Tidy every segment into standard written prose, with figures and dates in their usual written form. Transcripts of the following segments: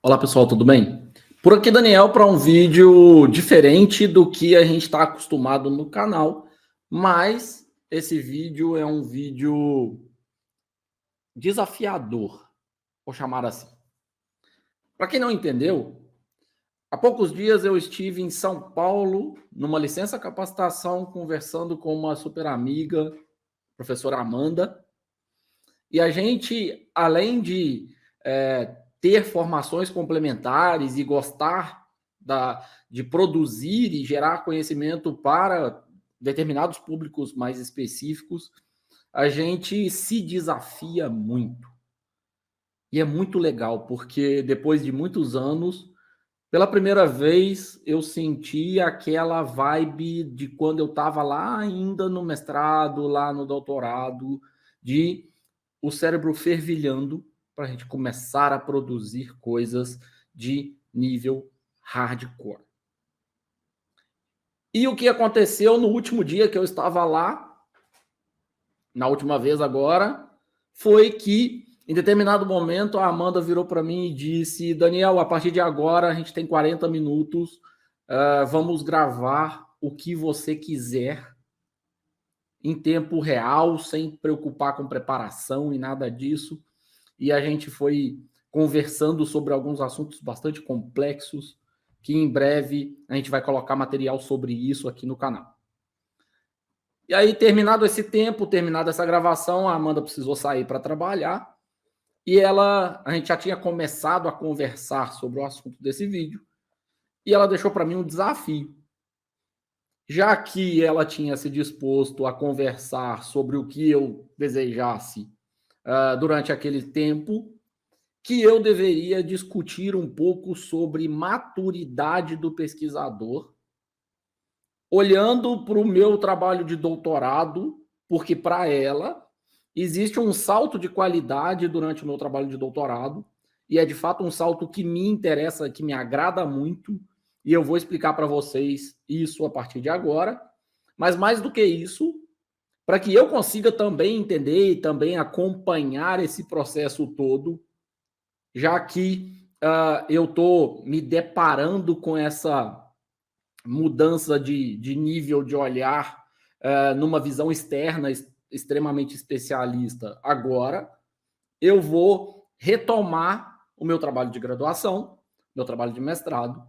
Olá pessoal, tudo bem? Por aqui, Daniel, para um vídeo diferente do que a gente está acostumado no canal, mas esse vídeo é um vídeo desafiador, vou chamar assim. Para quem não entendeu, há poucos dias eu estive em São Paulo, numa licença capacitação, conversando com uma super amiga, professora Amanda, e a gente, além de ter formações complementares e gostar de produzir e gerar conhecimento para determinados públicos mais específicos, a gente se desafia muito. E é muito legal, porque depois de muitos anos, pela primeira vez, eu senti aquela vibe de quando eu estava lá ainda no mestrado, lá no doutorado, de o cérebro fervilhando para a gente começar a produzir coisas de nível hardcore. E o que aconteceu no último dia que eu estava lá, na última vez agora, foi que em determinado momento a Amanda virou para mim e disse: Daniel, a partir de agora a gente tem 40 minutos, vamos gravar o que você quiser em tempo real, sem preocupar com preparação e nada disso. E a gente foi conversando sobre alguns assuntos bastante complexos, que em breve a gente vai colocar material sobre isso aqui no canal. E aí, terminado esse tempo, terminada essa gravação, a Amanda precisou sair para trabalhar, e a gente já tinha começado a conversar sobre o assunto desse vídeo, e ela deixou para mim um desafio. Já que ela tinha se disposto a conversar sobre o que eu desejasse durante aquele tempo, que eu deveria discutir um pouco sobre maturidade do pesquisador, olhando para o meu trabalho de doutorado, porque para ela existe um salto de qualidade durante o meu trabalho de doutorado, e é de fato um salto que me interessa, que me agrada muito, e eu vou explicar para vocês isso a partir de agora. Mas mais do que isso, para que eu consiga também entender e também acompanhar esse processo todo, já que eu estou me deparando com essa mudança de nível de olhar numa visão externa extremamente especialista agora, eu vou retomar o meu trabalho de graduação, meu trabalho de mestrado,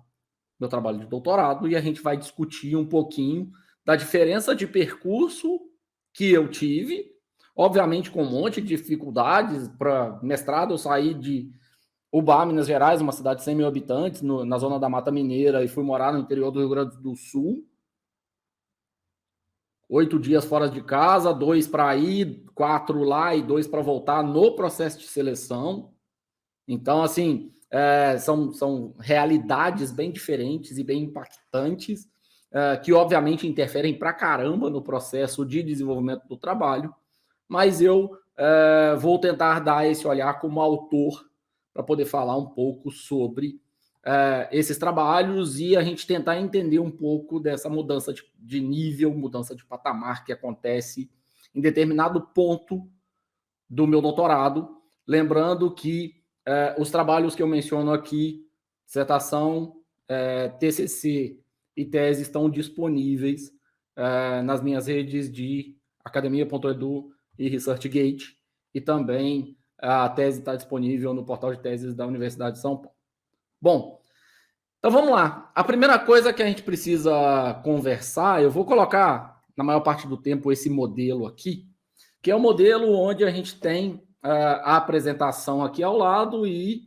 meu trabalho de doutorado, e a gente vai discutir um pouquinho da diferença de percurso que eu tive, obviamente com um monte de dificuldades. Para mestrado eu saí de Ubá, Minas Gerais, uma cidade de 100 mil habitantes, na zona da Mata Mineira, e fui morar no interior do Rio Grande do Sul. 8 dias fora de casa, 2 para ir, 4 lá e 2 para voltar no processo de seleção. Então, assim, são realidades bem diferentes e bem impactantes, que obviamente interferem pra caramba no processo de desenvolvimento do trabalho, mas eu vou tentar dar esse olhar como autor para poder falar um pouco sobre esses trabalhos e a gente tentar entender um pouco dessa mudança de nível, mudança de patamar que acontece em determinado ponto do meu doutorado. Lembrando que os trabalhos que eu menciono aqui, dissertação, TCC e tese, estão disponíveis nas minhas redes de academia.edu e ResearchGate, e também a tese está disponível no portal de teses da Universidade de São Paulo. Bom, então vamos lá. A primeira coisa que a gente precisa conversar, eu vou colocar na maior parte do tempo esse modelo aqui, que é o modelo onde a gente tem a apresentação aqui ao lado e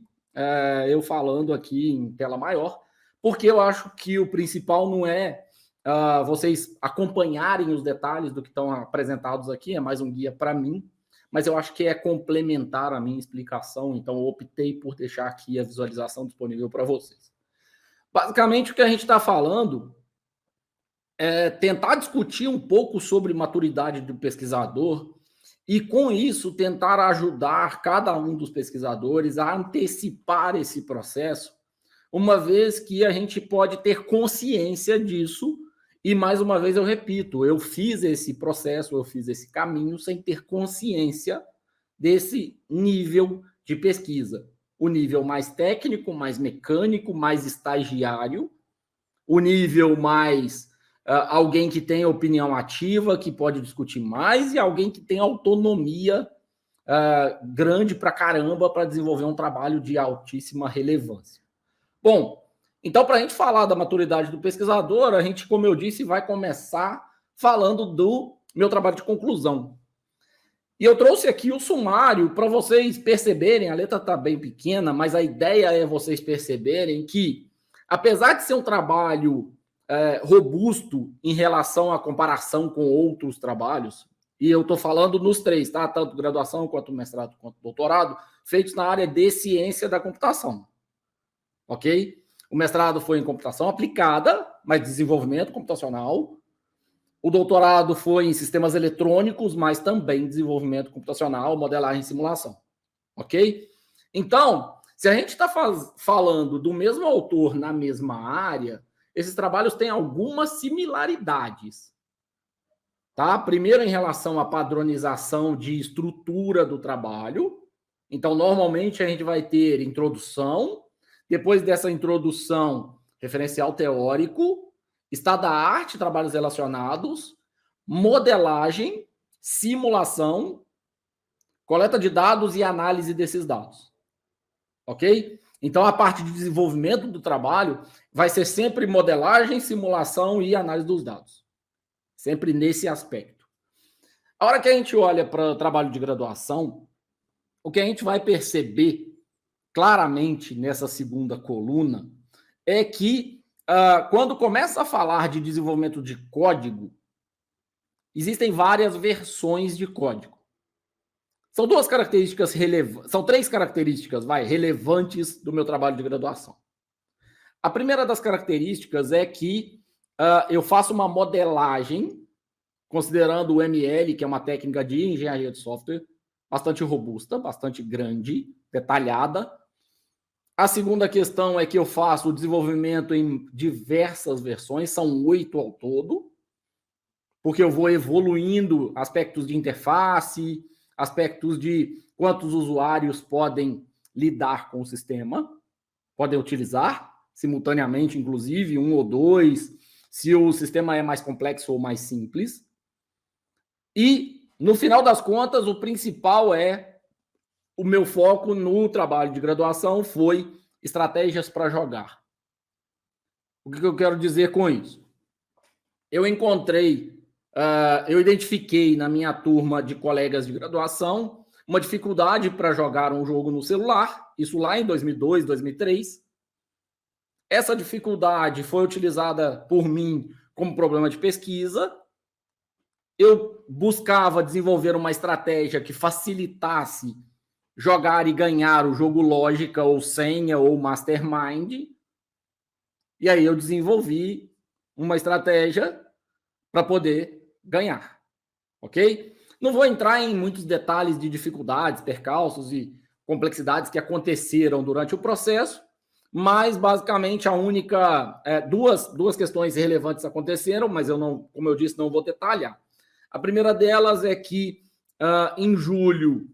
eu falando aqui em tela maior, porque eu acho que o principal não é vocês acompanharem os detalhes do que estão apresentados aqui, é mais um guia para mim, mas eu acho que é complementar a minha explicação, então eu optei por deixar aqui a visualização disponível para vocês. Basicamente, o que a gente está falando é tentar discutir um pouco sobre maturidade do pesquisador e, com isso, tentar ajudar cada um dos pesquisadores a antecipar esse processo, uma vez que a gente pode ter consciência disso. E, mais uma vez, eu repito, eu fiz esse processo, eu fiz esse caminho sem ter consciência desse nível de pesquisa. o nível mais técnico, mais mecânico, mais estagiário, o nível mais alguém que tem opinião ativa, que pode discutir mais, e alguém que tem autonomia grande pra caramba para desenvolver um trabalho de altíssima relevância. Bom, então, para a gente falar da maturidade do pesquisador, a gente, como eu disse, vai começar falando do meu trabalho de conclusão. E eu trouxe aqui o sumário para vocês perceberem, a letra está bem pequena, mas a ideia é vocês perceberem que, apesar de ser um trabalho robusto em relação à comparação com outros trabalhos, e eu estou falando nos três, tá? Tanto graduação, quanto mestrado, quanto doutorado, feitos na área de ciência da computação. Ok? O mestrado foi em computação aplicada, mas desenvolvimento computacional. O doutorado foi em sistemas eletrônicos, mas também desenvolvimento computacional, modelagem e simulação. Ok? Então, se a gente está falando do mesmo autor na mesma área, esses trabalhos têm algumas similaridades. Tá? Primeiro, em relação à padronização de estrutura do trabalho. Então, normalmente, a gente vai ter introdução, depois dessa introdução, referencial teórico, estado da arte, trabalhos relacionados, modelagem, simulação, coleta de dados e análise desses dados. Ok? Então, a parte de desenvolvimento do trabalho vai ser sempre modelagem, simulação e análise dos dados. Sempre nesse aspecto. A hora que a gente olha para o trabalho de graduação, o que a gente vai perceber claramente nessa segunda coluna é que quando começa a falar de desenvolvimento de código, existem várias versões de código. São duas características relevantes, são três características, relevantes do meu trabalho de graduação. A primeira das características é que eu faço uma modelagem, considerando o ML, que é uma técnica de engenharia de software, bastante robusta, bastante grande, detalhada. A segunda questão é que eu faço o desenvolvimento em diversas versões, são 8 ao todo, porque eu vou evoluindo aspectos de interface, aspectos de quantos usuários podem lidar com o sistema, podem utilizar simultaneamente, inclusive, 1 ou 2, se o sistema é mais complexo ou mais simples. E, no final das contas, o principal o meu foco no trabalho de graduação foi estratégias para jogar. O que eu quero dizer com isso? Eu identifiquei na minha turma de colegas de graduação uma dificuldade para jogar um jogo no celular, isso lá em 2002, 2003. Essa dificuldade foi utilizada por mim como problema de pesquisa. Eu buscava desenvolver uma estratégia que facilitasse jogar e ganhar o jogo lógica ou senha ou mastermind. E aí eu desenvolvi uma estratégia para poder ganhar. Ok? Não vou entrar em muitos detalhes de dificuldades, percalços e complexidades que aconteceram durante o processo, mas basicamente duas questões relevantes aconteceram, mas eu não, como eu disse, não vou detalhar. A primeira delas é que em julho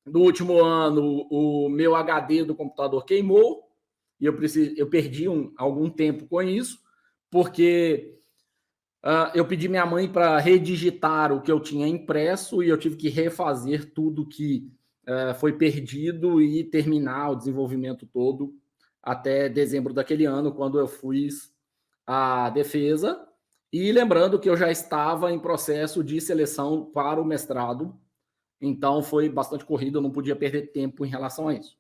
do último ano, o meu HD do computador queimou e eu perdi algum tempo com isso, porque eu pedi minha mãe para redigitar o que eu tinha impresso e eu tive que refazer tudo que foi perdido e terminar o desenvolvimento todo até dezembro daquele ano, quando eu fiz a defesa. E lembrando que eu já estava em processo de seleção para o mestrado, então foi bastante corrido, eu não podia perder tempo em relação a isso.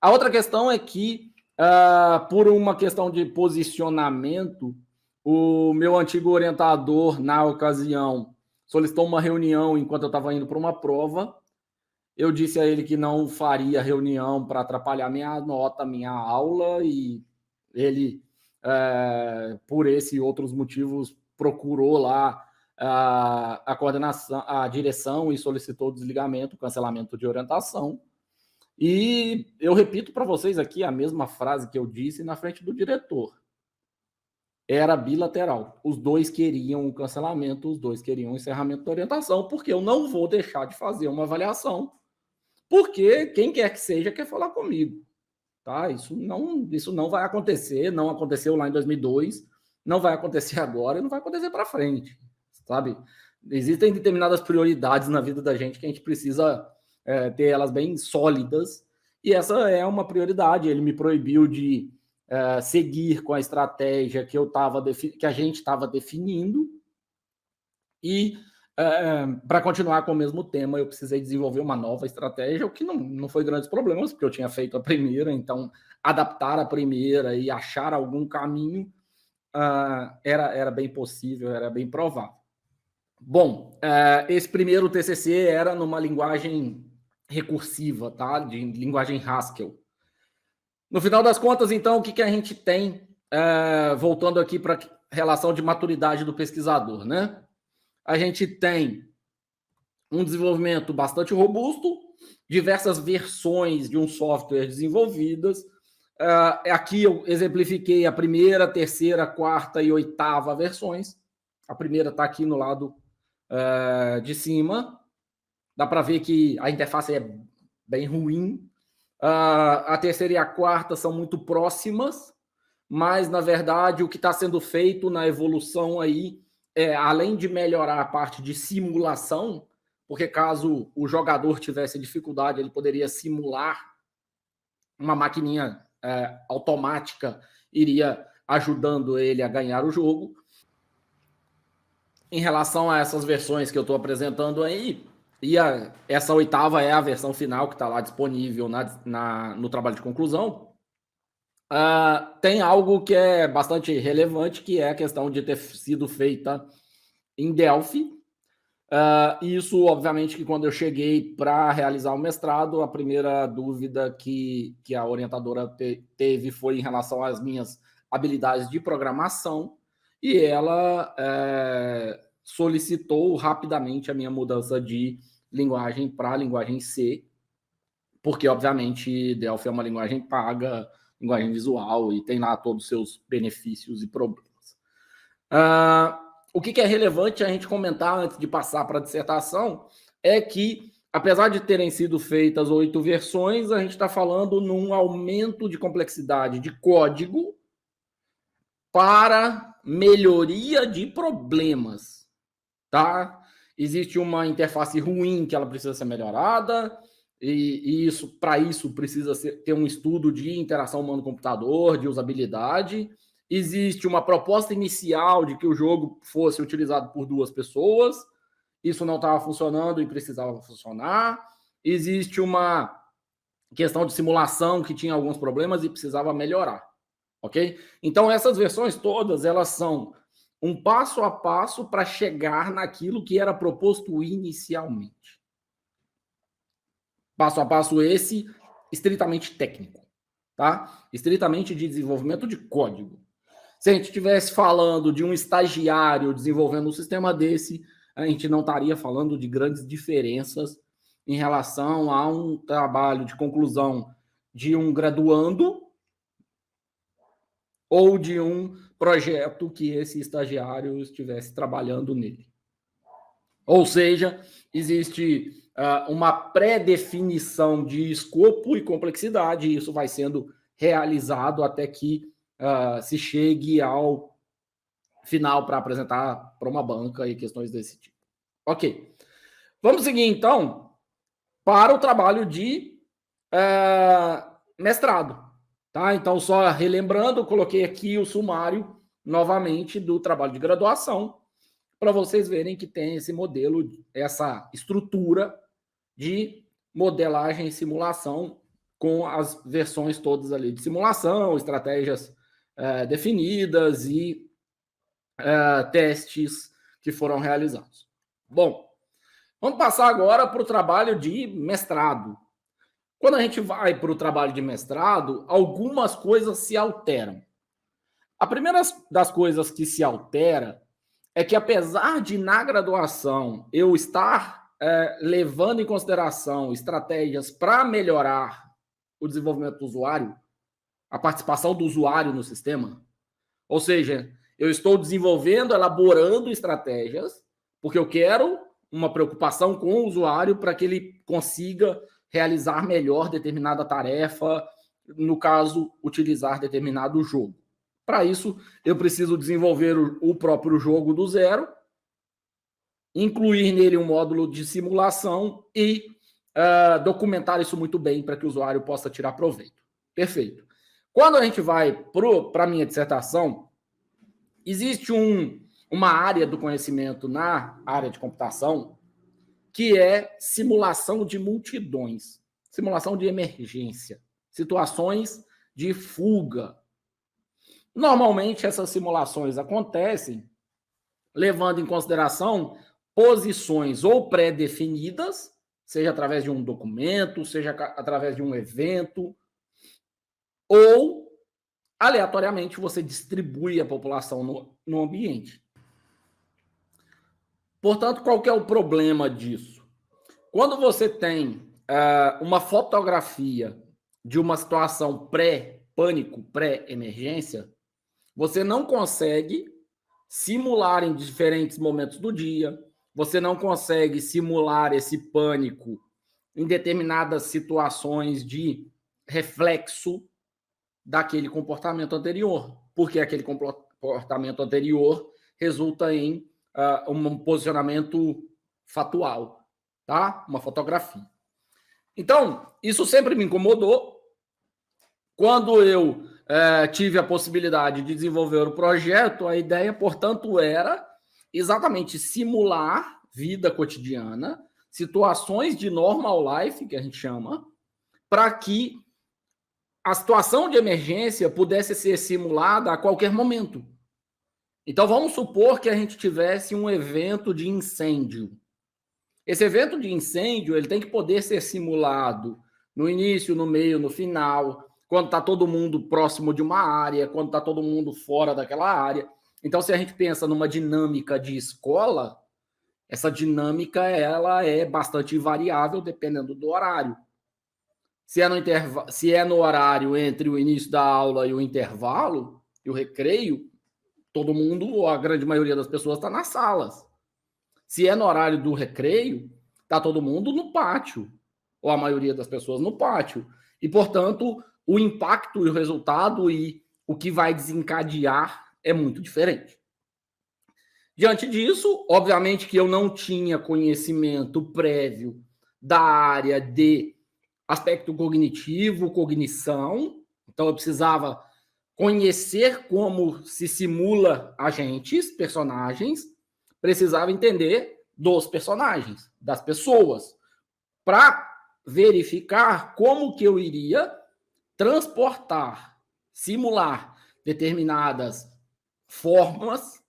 A outra questão é que, por uma questão de posicionamento, o meu antigo orientador, na ocasião, solicitou uma reunião enquanto eu estava indo para uma prova. Eu disse a ele que não faria reunião para atrapalhar minha nota, minha aula, e ele, por esse e outros motivos, procurou lá a coordenação, a direção e solicitou o desligamento, cancelamento de orientação. E eu repito para vocês aqui a mesma frase que eu disse na frente do diretor. Era bilateral. Os dois queriam o cancelamento, os dois queriam o encerramento da orientação, porque eu não vou deixar de fazer uma avaliação porque quem quer que seja quer falar comigo. Tá? Isso não vai acontecer, não aconteceu lá em 2002, não vai acontecer agora e não vai acontecer para frente, sabe? Existem determinadas prioridades na vida da gente que a gente precisa ter elas bem sólidas, e essa é uma prioridade. Ele me proibiu de seguir com a estratégia que a gente estava definindo, e para continuar com o mesmo tema, eu precisei desenvolver uma nova estratégia, o que não foi grandes problemas, porque eu tinha feito a primeira, então adaptar a primeira e achar algum caminho era bem possível, era bem provável. Bom, esse primeiro TCC era numa linguagem recursiva, tá? De linguagem Haskell. No final das contas, então, o que a gente tem, voltando aqui para a relação de maturidade do pesquisador, né? A gente tem um desenvolvimento bastante robusto, diversas versões de um software desenvolvidas. Aqui eu exemplifiquei a primeira, terceira, quarta e oitava versões. A primeira está aqui no lado de cima. Dá para ver que a interface é bem ruim. A terceira e a quarta são muito próximas, mas, na verdade, o que está sendo feito na evolução aí além de melhorar a parte de simulação, porque caso o jogador tivesse dificuldade, ele poderia simular uma maquininha automática, iria ajudando ele a ganhar o jogo. Em relação a essas versões que eu estou apresentando aí, essa oitava é a versão final que está lá disponível no trabalho de conclusão. Tem algo que é bastante relevante, que é a questão de ter sido feita em Delphi. Isso, obviamente, que quando eu cheguei para realizar o mestrado, a primeira dúvida que a orientadora teve foi em relação às minhas habilidades de programação, e ela solicitou rapidamente a minha mudança de linguagem para a linguagem C, porque, obviamente, Delphi é uma linguagem paga, linguagem visual, e tem lá todos os seus benefícios e problemas. O que é relevante a gente comentar antes de passar para a dissertação é que, apesar de terem sido feitas 8 versões, a gente está falando num aumento de complexidade de código para melhoria de problemas, tá? Existe uma interface ruim que ela precisa ser melhorada, e para isso precisa ter um estudo de interação humano-computador, de usabilidade. Existe uma proposta inicial de que o jogo fosse utilizado por 2 pessoas, isso não estava funcionando e precisava funcionar. Existe uma questão de simulação que tinha alguns problemas e precisava melhorar, ok? Então, essas versões todas, elas são um passo a passo para chegar naquilo que era proposto inicialmente. Passo a passo esse, estritamente técnico, tá? Estritamente de desenvolvimento de código. Se a gente estivesse falando de um estagiário desenvolvendo um sistema desse, a gente não estaria falando de grandes diferenças em relação a um trabalho de conclusão de um graduando ou de um projeto que esse estagiário estivesse trabalhando nele. Ou seja, existe uma pré-definição de escopo e complexidade, e isso vai sendo realizado até que se chegue ao final para apresentar para uma banca e questões desse tipo. Ok. Vamos seguir, então, para o trabalho de mestrado. Tá? Então, só relembrando, eu coloquei aqui o sumário, novamente, do trabalho de graduação, para vocês verem que tem esse modelo, essa estrutura de modelagem e simulação com as versões todas ali de simulação, estratégias definidas e testes que foram realizados. Bom, vamos passar agora para o trabalho de mestrado. Quando a gente vai para o trabalho de mestrado, algumas coisas se alteram. A primeira das coisas que se altera é que, apesar de, na graduação, eu estar levando em consideração estratégias para melhorar o desenvolvimento do usuário, a participação do usuário no sistema, ou seja, eu estou desenvolvendo, elaborando estratégias, porque eu quero uma preocupação com o usuário para que ele consiga realizar melhor determinada tarefa, no caso, utilizar determinado jogo. Para isso, eu preciso desenvolver o próprio jogo do zero, incluir nele um módulo de simulação e documentar isso muito bem para que o usuário possa tirar proveito. Perfeito. Quando a gente vai para a minha dissertação, existe uma área do conhecimento na área de computação que é simulação de multidões, simulação de emergência, situações de fuga. Normalmente, essas simulações acontecem levando em consideração posições ou pré-definidas, seja através de um documento, seja através de um evento, ou aleatoriamente você distribui a população no ambiente. Portanto, qual que é o problema disso? Quando você tem uma fotografia de uma situação pré-pânico, pré-emergência, você não consegue simular em diferentes momentos do dia, você não consegue simular esse pânico em determinadas situações de reflexo daquele comportamento anterior, porque aquele comportamento anterior resulta em um posicionamento fatual, tá? Uma fotografia. Então, isso sempre me incomodou. Quando eu tive a possibilidade de desenvolver o projeto, a ideia, portanto, era exatamente simular vida cotidiana, situações de normal life, que a gente chama, para que a situação de emergência pudesse ser simulada a qualquer momento. Então, vamos supor que a gente tivesse um evento de incêndio. Esse evento de incêndio ele tem que poder ser simulado no início, no meio, no final, quando está todo mundo próximo de uma área, quando está todo mundo fora daquela área. Então, se a gente pensa numa dinâmica de escola, essa dinâmica ela é bastante variável dependendo do horário. Se é no horário entre o início da aula e o intervalo, e o recreio, todo mundo, ou a grande maioria das pessoas, está nas salas. Se é no horário do recreio, está todo mundo no pátio, ou a maioria das pessoas no pátio. E, portanto, o impacto e o resultado e o que vai desencadear é muito diferente. Diante disso, obviamente que eu não tinha conhecimento prévio da área de aspecto cognitivo, cognição, então eu precisava conhecer como se simula agentes, personagens, precisava entender dos personagens, das pessoas, para verificar como que eu iria transportar, simular determinadas formas,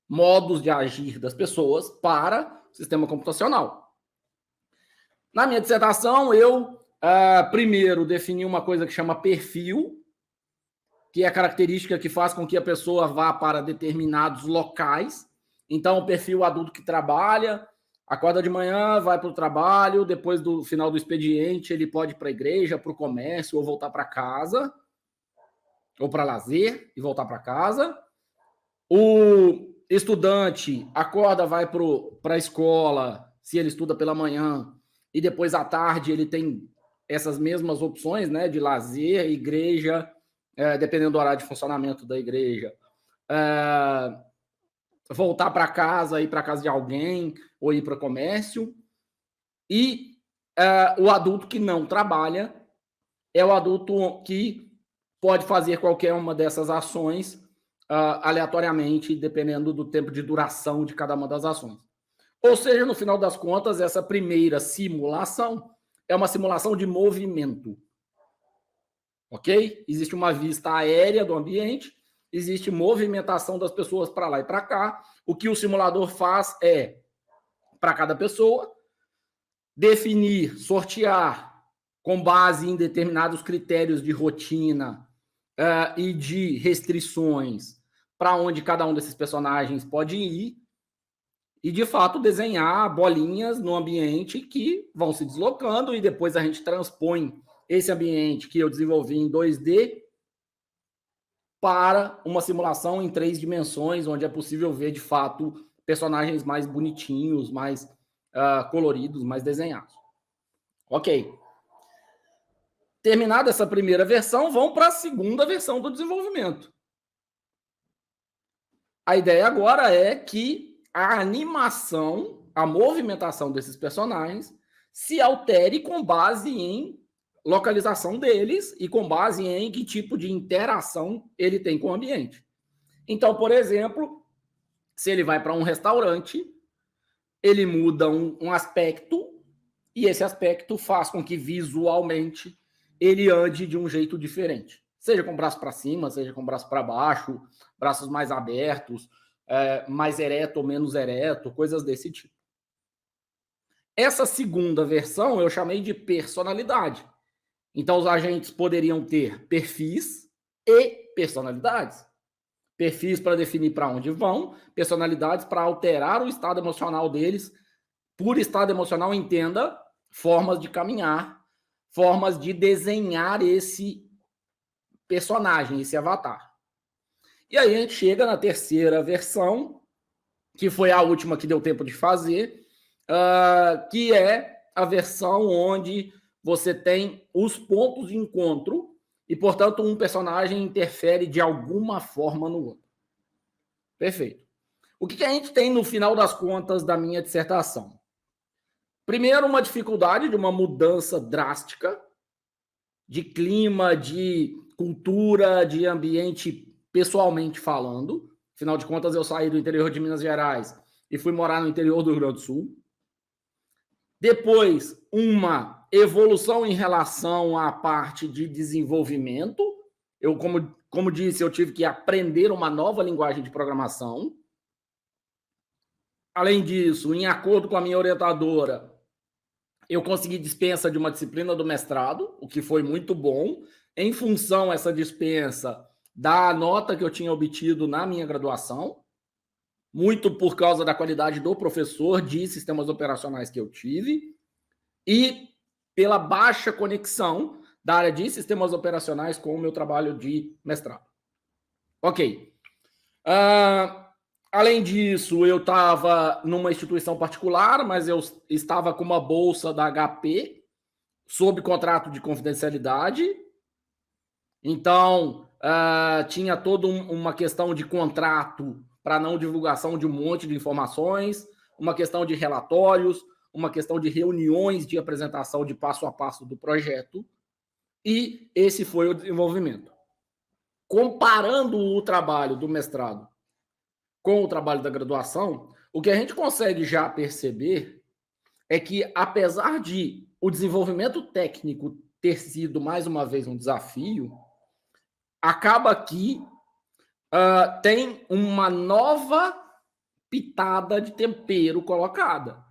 modos de agir das pessoas para o sistema computacional. Na minha dissertação, eu primeiro defini uma coisa que chama perfil, que é a característica que faz com que a pessoa vá para determinados locais. Então, o perfil adulto que trabalha, acorda de manhã, vai para o trabalho, depois do final do expediente, ele pode ir para a igreja, para o comércio, ou voltar para casa, ou para lazer e voltar para casa. O estudante acorda, vai para a escola, se ele estuda pela manhã, e depois à tarde ele tem essas mesmas opções, né, de lazer, igreja, dependendo do horário de funcionamento da igreja, voltar para casa, ir para casa de alguém, ou ir para o comércio. E o adulto que não trabalha é o adulto que pode fazer qualquer uma dessas ações aleatoriamente, dependendo do tempo de duração de cada uma das ações. Ou seja, no final das contas, essa primeira simulação é uma simulação de movimento. Ok? Existe uma vista aérea do ambiente, existe movimentação das pessoas para lá e para cá. O que o simulador faz é, para cada pessoa, definir, sortear, com base em determinados critérios de rotina e de restrições, para onde cada um desses personagens pode ir, e, de fato, desenhar bolinhas no ambiente que vão se deslocando, e depois a gente transpõe esse ambiente que eu desenvolvi em 2D para uma simulação em 3 dimensões, onde é possível ver, de fato, personagens mais bonitinhos, mais coloridos, mais desenhados. Ok. Terminada essa primeira versão, vão para a segunda versão do desenvolvimento. A ideia agora é que a animação, a movimentação desses personagens se altere com base em localização deles e com base em que tipo de interação ele tem com o ambiente. Então, por exemplo, se ele vai para um restaurante, ele muda um aspecto e esse aspecto faz com que visualmente ele ande de um jeito diferente. Seja com o braço para cima, seja com o braço para baixo, braços mais abertos, mais ereto ou menos ereto, coisas desse tipo. Essa segunda versão eu chamei de personalidade. Então, os agentes poderiam ter perfis e personalidades. Perfis para definir para onde vão, personalidades para alterar o estado emocional deles. Por estado emocional, entenda formas de caminhar, formas de desenhar esse personagem, esse avatar. E aí a gente chega na terceira versão, que foi a última que deu tempo de fazer, que é a versão onde você tem os pontos de encontro e, portanto, um personagem interfere de alguma forma no outro. Perfeito. O que a gente tem no final das contas da minha dissertação? Primeiro, uma dificuldade de uma mudança drástica de clima, de cultura, de ambiente pessoalmente falando. Afinal de contas, eu saí do interior de Minas Gerais e fui morar no interior do Rio Grande do Sul. Depois, uma evolução em relação à parte de desenvolvimento. Eu, como disse, eu tive que aprender uma nova linguagem de programação. Além disso, em acordo com a minha orientadora, eu consegui dispensa de uma disciplina do mestrado, o que foi muito bom, em função essa dispensa da nota que eu tinha obtido na minha graduação, muito por causa da qualidade do professor de sistemas operacionais que eu tive e pela baixa conexão da área de sistemas operacionais com o meu trabalho de mestrado. Ok. Além disso, eu estava numa instituição particular, mas eu estava com uma bolsa da HP sob contrato de confidencialidade. Então, tinha toda uma questão de contrato para não divulgação de um monte de informações, uma questão de relatórios, uma questão de reuniões de apresentação de passo a passo do projeto. E esse foi o desenvolvimento. Comparando o trabalho do mestrado com o trabalho da graduação, o que a gente consegue já perceber é que, apesar de o desenvolvimento técnico ter sido, mais uma vez, um desafio, acaba que tem uma nova pitada de tempero colocada.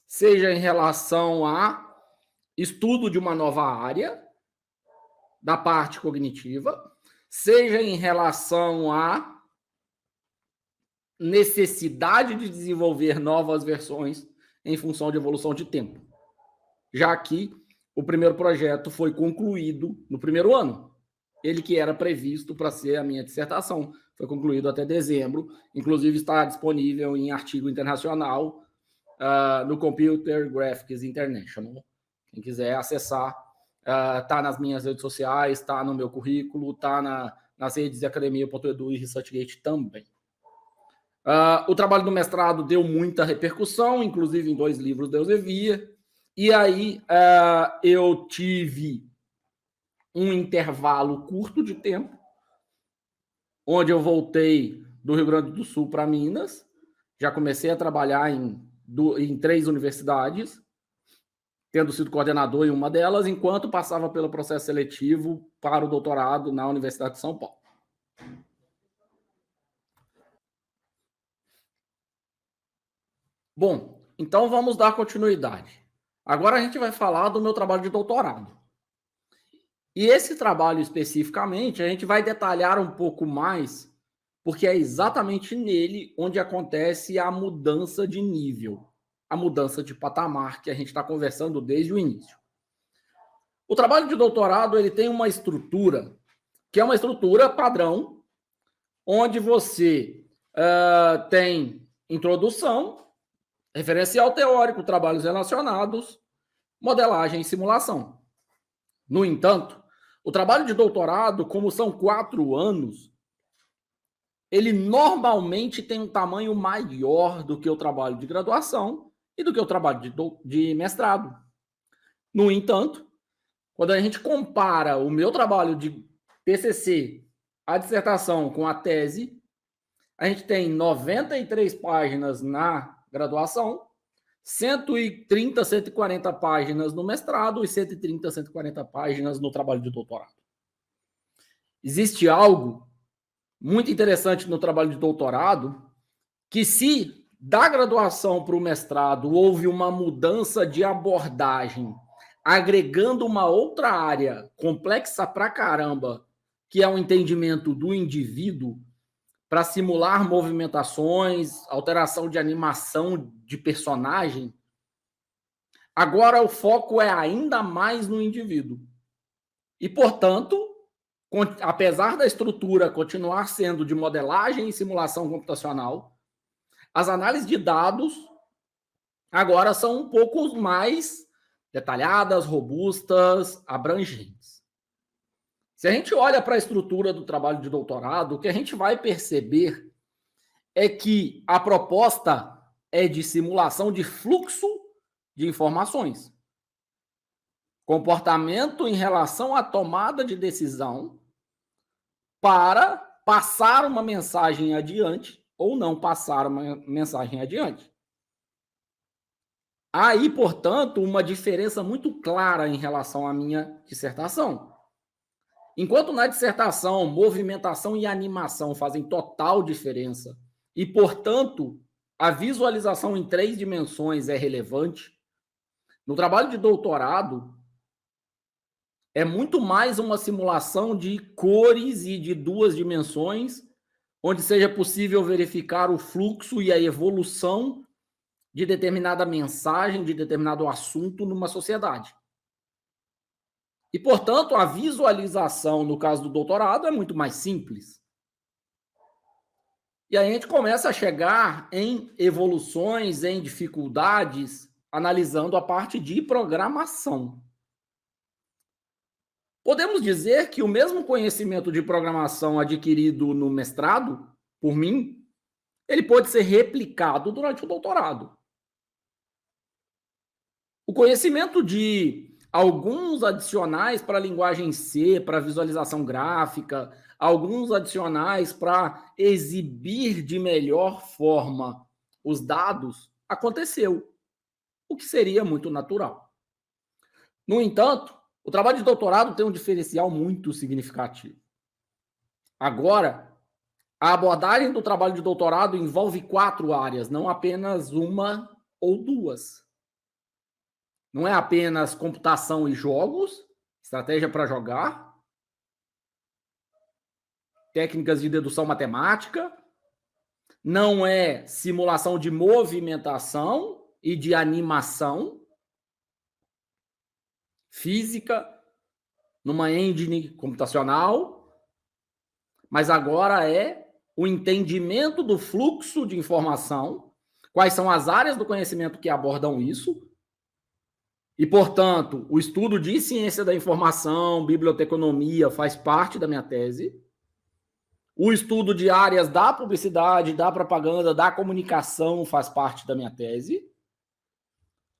Seja em relação a estudo de uma nova área da parte cognitiva, seja em relação a necessidade de desenvolver novas versões em função de evolução de tempo. Já que o primeiro projeto foi concluído no primeiro ano. Ele que era previsto para ser a minha dissertação. Foi concluído até dezembro. Inclusive está disponível em artigo internacional no Computer Graphics International. Quem quiser acessar, está nas minhas redes sociais, está no meu currículo, está nas redes de academia.edu e ResearchGate também. O trabalho do mestrado deu muita repercussão, inclusive em 2 livros da Elsevier, e aí eu tive um intervalo curto de tempo, onde eu voltei do Rio Grande do Sul para Minas, já comecei a trabalhar em 3 universidades, tendo sido coordenador em uma delas, enquanto passava pelo processo seletivo para o doutorado na Universidade de São Paulo. Bom, então vamos dar continuidade. Agora a gente vai falar do meu trabalho de doutorado. E esse trabalho especificamente, a gente vai detalhar um pouco mais, porque é exatamente nele onde acontece a mudança de nível, a mudança de patamar que a gente está conversando desde o início. O trabalho de doutorado ele tem uma estrutura, que é uma estrutura padrão, onde você tem introdução, referencial teórico, trabalhos relacionados, modelagem e simulação. No entanto, o trabalho de doutorado, como são 4 anos, ele normalmente tem um tamanho maior do que o trabalho de graduação e do que o trabalho de mestrado. No entanto, quando a gente compara o meu trabalho de TCC, a dissertação com a tese, a gente tem 93 páginas na graduação, 130, 140 páginas no mestrado e 130, 140 páginas no trabalho de doutorado. Existe algo muito interessante no trabalho de doutorado, que se da graduação para o mestrado houve uma mudança de abordagem, agregando uma outra área complexa pra caramba, que é o entendimento do indivíduo, para simular movimentações, alteração de animação de personagem, agora o foco é ainda mais no indivíduo. E, portanto, apesar da estrutura continuar sendo de modelagem e simulação computacional, as análises de dados agora são um pouco mais detalhadas, robustas, abrangentes. Se a gente olha para a estrutura do trabalho de doutorado, o que a gente vai perceber é que a proposta é de simulação de fluxo de informações, comportamento em relação à tomada de decisão para passar uma mensagem adiante ou não passar uma mensagem adiante. Há aí, portanto, uma diferença muito clara em relação à minha dissertação. Enquanto na dissertação, movimentação e animação fazem total diferença e, portanto, a visualização em 3 dimensões é relevante, no trabalho de doutorado, é muito mais uma simulação de cores e de 2 dimensões, onde seja possível verificar o fluxo e a evolução de determinada mensagem, de determinado assunto numa sociedade. E, portanto, a visualização, no caso do doutorado, é muito mais simples. E aí a gente começa a chegar em evoluções, em dificuldades, analisando a parte de programação. Podemos dizer que o mesmo conhecimento de programação adquirido no mestrado, por mim, ele pode ser replicado durante o doutorado. O conhecimento de alguns adicionais para a linguagem C, para visualização gráfica, alguns adicionais para exibir de melhor forma os dados, aconteceu, o que seria muito natural. No entanto, o trabalho de doutorado tem um diferencial muito significativo. Agora, a abordagem do trabalho de doutorado envolve 4 áreas, não apenas uma ou 2. Não é apenas computação e jogos, estratégia para jogar, técnicas de dedução matemática, não é simulação de movimentação e de animação, física, numa engine computacional, mas agora é o entendimento do fluxo de informação, quais são as áreas do conhecimento que abordam isso, e, portanto, o estudo de ciência da informação, biblioteconomia, faz parte da minha tese. O estudo de áreas da publicidade, da propaganda, da comunicação faz parte da minha tese.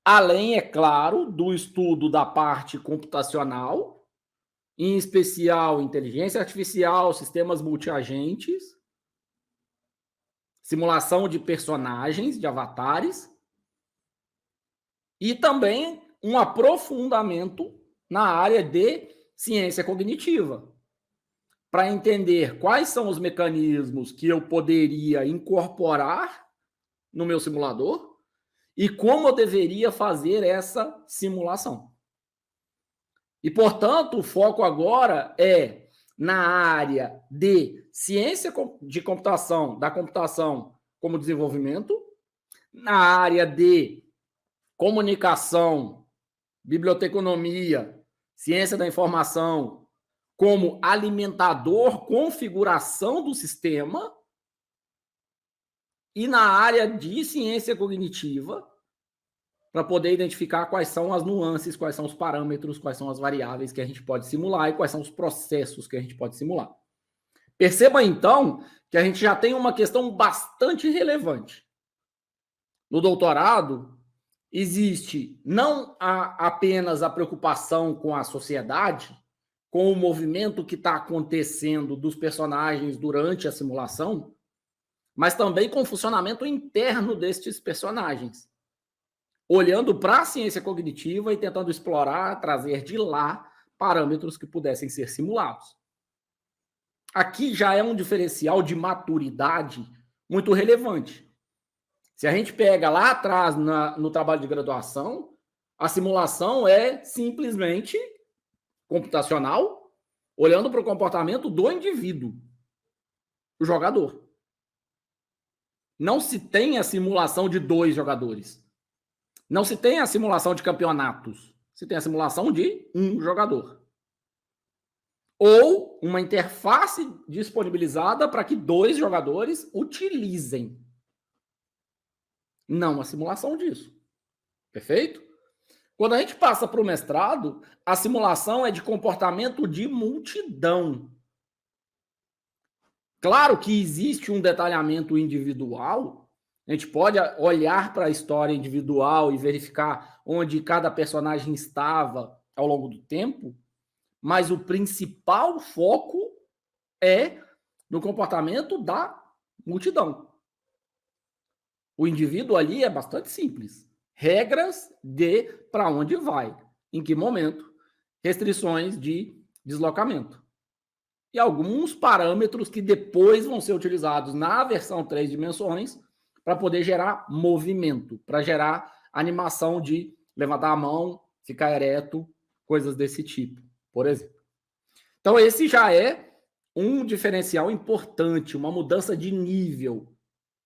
Além, é claro, do estudo da parte computacional, em especial inteligência artificial, sistemas multiagentes, simulação de personagens, de avatares, e também um aprofundamento na área de ciência cognitiva, para entender quais são os mecanismos que eu poderia incorporar no meu simulador e como eu deveria fazer essa simulação. E, portanto, o foco agora é na área de ciência de computação, da computação como desenvolvimento, na área de comunicação, biblioteconomia, ciência da informação, como alimentador, configuração do sistema, e na área de ciência cognitiva, para poder identificar quais são as nuances, quais são os parâmetros, quais são as variáveis que a gente pode simular e quais são os processos que a gente pode simular. Perceba, então, que a gente já tem uma questão bastante relevante. No doutorado, existe não apenas a preocupação com a sociedade, com o movimento que está acontecendo dos personagens durante a simulação, mas também com o funcionamento interno destes personagens, olhando para a ciência cognitiva e tentando explorar, trazer de lá parâmetros que pudessem ser simulados. Aqui já é um diferencial de maturidade muito relevante. Se a gente pega lá atrás no trabalho de graduação, a simulação é simplesmente computacional, olhando para o comportamento do indivíduo, o jogador. Não se tem a simulação de 2 jogadores. Não se tem a simulação de campeonatos. Se tem a simulação de um jogador. Ou uma interface disponibilizada para que 2 jogadores utilizem. Não a simulação disso. Perfeito? Quando a gente passa para o mestrado, a simulação é de comportamento de multidão. Claro que existe um detalhamento individual, a gente pode olhar para a história individual e verificar onde cada personagem estava ao longo do tempo, mas o principal foco é no comportamento da multidão. O indivíduo ali é bastante simples. Regras de para onde vai, em que momento, restrições de deslocamento. E alguns parâmetros que depois vão ser utilizados na versão 3 dimensões para poder gerar movimento, para gerar animação de levantar a mão, ficar ereto, coisas desse tipo, por exemplo. Então, esse já é um diferencial importante, uma mudança de nível.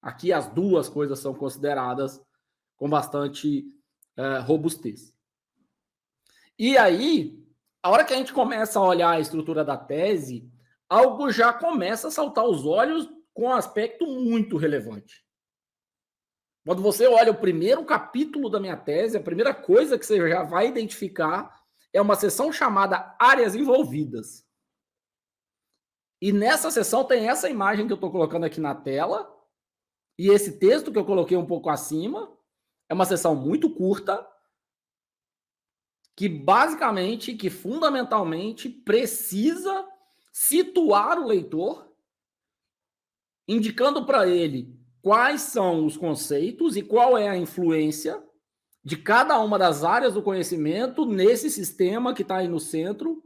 Aqui as duas coisas são consideradas com bastante robustez. E aí, a hora que a gente começa a olhar a estrutura da tese, algo já começa a saltar aos olhos com um aspecto muito relevante. Quando você olha o primeiro capítulo da minha tese, a primeira coisa que você já vai identificar é uma seção chamada Áreas Envolvidas. E nessa seção tem essa imagem que eu estou colocando aqui na tela, e esse texto que eu coloquei um pouco acima. É uma seção muito curta, que basicamente, que fundamentalmente precisa situar o leitor, indicando para ele quais são os conceitos e qual é a influência de cada uma das áreas do conhecimento nesse sistema que está aí no centro,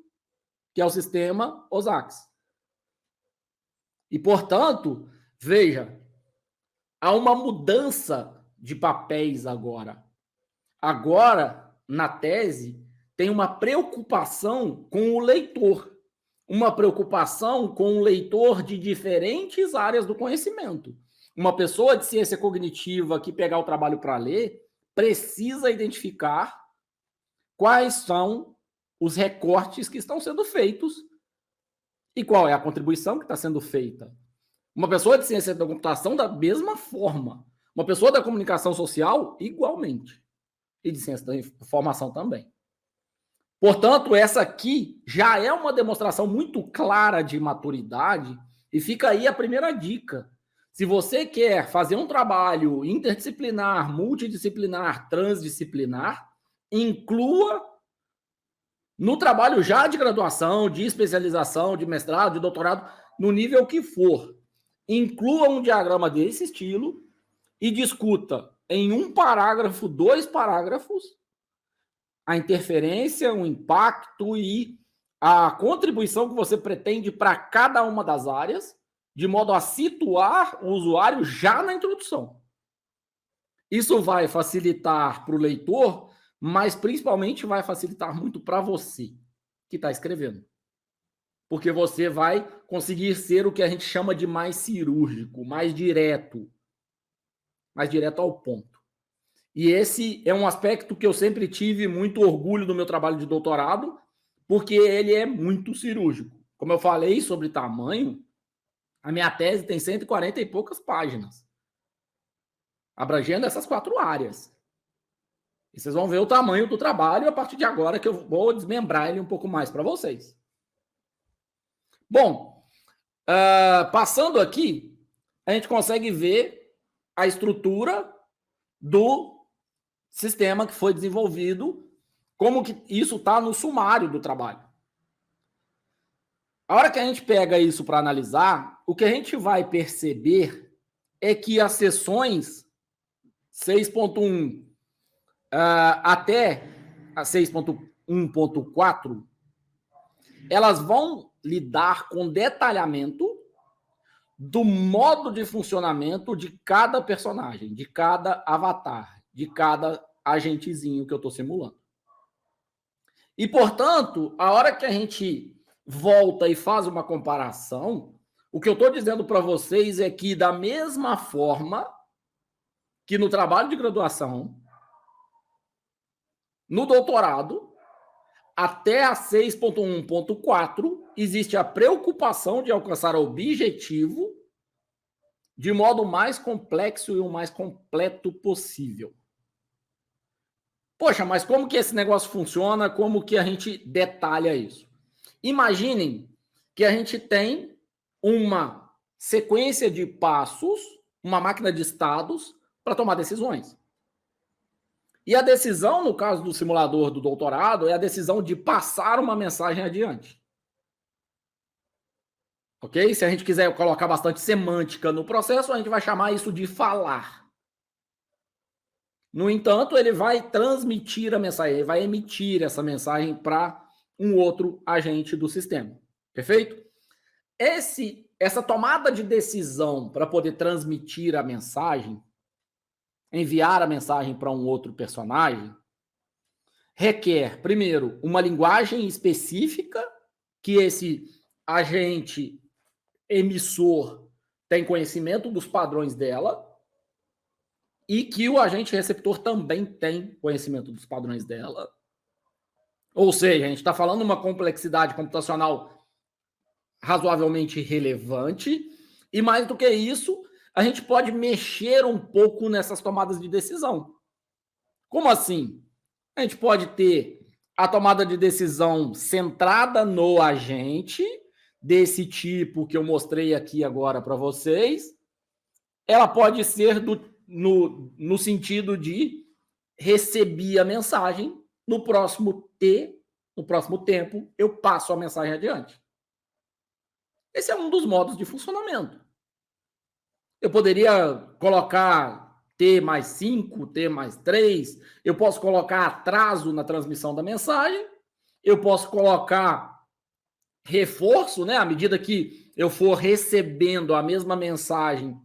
que é o sistema OSACS. E, portanto, veja, há uma mudança de papéis agora. Agora, na tese, tem uma preocupação com o leitor. Uma preocupação com o leitor de diferentes áreas do conhecimento. Uma pessoa de ciência cognitiva que pegar o trabalho para ler precisa identificar quais são os recortes que estão sendo feitos e qual é a contribuição que está sendo feita. Uma pessoa de ciência da computação, da mesma forma. Uma pessoa da comunicação social, igualmente. E de ciência da informação também. Portanto, essa aqui já é uma demonstração muito clara de maturidade e fica aí a primeira dica. Se você quer fazer um trabalho interdisciplinar, multidisciplinar, transdisciplinar, inclua no trabalho já de graduação, de especialização, de mestrado, de doutorado, no nível que for. Inclua um diagrama desse estilo e discuta em um parágrafo, 2 parágrafos, a interferência, o impacto e a contribuição que você pretende para cada uma das áreas, de modo a situar o usuário já na introdução. Isso vai facilitar para o leitor, mas principalmente vai facilitar muito para você que está escrevendo. Porque você vai conseguir ser o que a gente chama de mais cirúrgico, mais direto ao ponto. E esse é um aspecto que eu sempre tive muito orgulho do meu trabalho de doutorado, porque ele é muito cirúrgico. Como eu falei sobre tamanho, a minha tese tem 140 e poucas páginas, abrangendo essas 4 áreas. E vocês vão ver o tamanho do trabalho a partir de agora, que eu vou desmembrar ele um pouco mais para vocês. Bom, passando aqui, a gente consegue ver a estrutura do sistema que foi desenvolvido, como que isso está no sumário do trabalho. A hora que a gente pega isso para analisar, o que a gente vai perceber é que as seções 6.1 até a 6.1.4, elas vão lidar com detalhamento do modo de funcionamento de cada personagem, de cada avatar, de cada agentezinho que eu estou simulando. E, portanto, a hora que a gente volta e faz uma comparação, o que eu estou dizendo para vocês é que, da mesma forma que no trabalho de graduação, no doutorado, até a 6.1.4, existe a preocupação de alcançar o objetivo de modo mais complexo e o mais completo possível. Poxa, mas como que esse negócio funciona? Como que a gente detalha isso? Imaginem que a gente tem uma sequência de passos, uma máquina de estados para tomar decisões. E a decisão, no caso do simulador do doutorado, é a decisão de passar uma mensagem adiante. Ok? Se a gente quiser colocar bastante semântica no processo, a gente vai chamar isso de falar. No entanto, ele vai transmitir a mensagem, ele vai emitir essa mensagem para um outro agente do sistema. Perfeito? Essa tomada de decisão para poder transmitir a mensagem, enviar a mensagem para um outro personagem, requer, primeiro, uma linguagem específica que esse agente emissor tem conhecimento dos padrões dela e que o agente receptor também tem conhecimento dos padrões dela. Ou seja, a gente está falando de uma complexidade computacional razoavelmente relevante e, mais do que isso, a gente pode mexer um pouco nessas tomadas de decisão. Como assim? A gente pode ter a tomada de decisão centrada no agente, desse tipo que eu mostrei aqui agora para vocês. Ela pode ser no sentido de receber a mensagem, no próximo tempo, eu passo a mensagem adiante. Esse é um dos modos de funcionamento. Eu poderia colocar T mais 5, T mais 3, eu posso colocar atraso na transmissão da mensagem, eu posso colocar reforço, né? À medida que eu for recebendo a mesma mensagem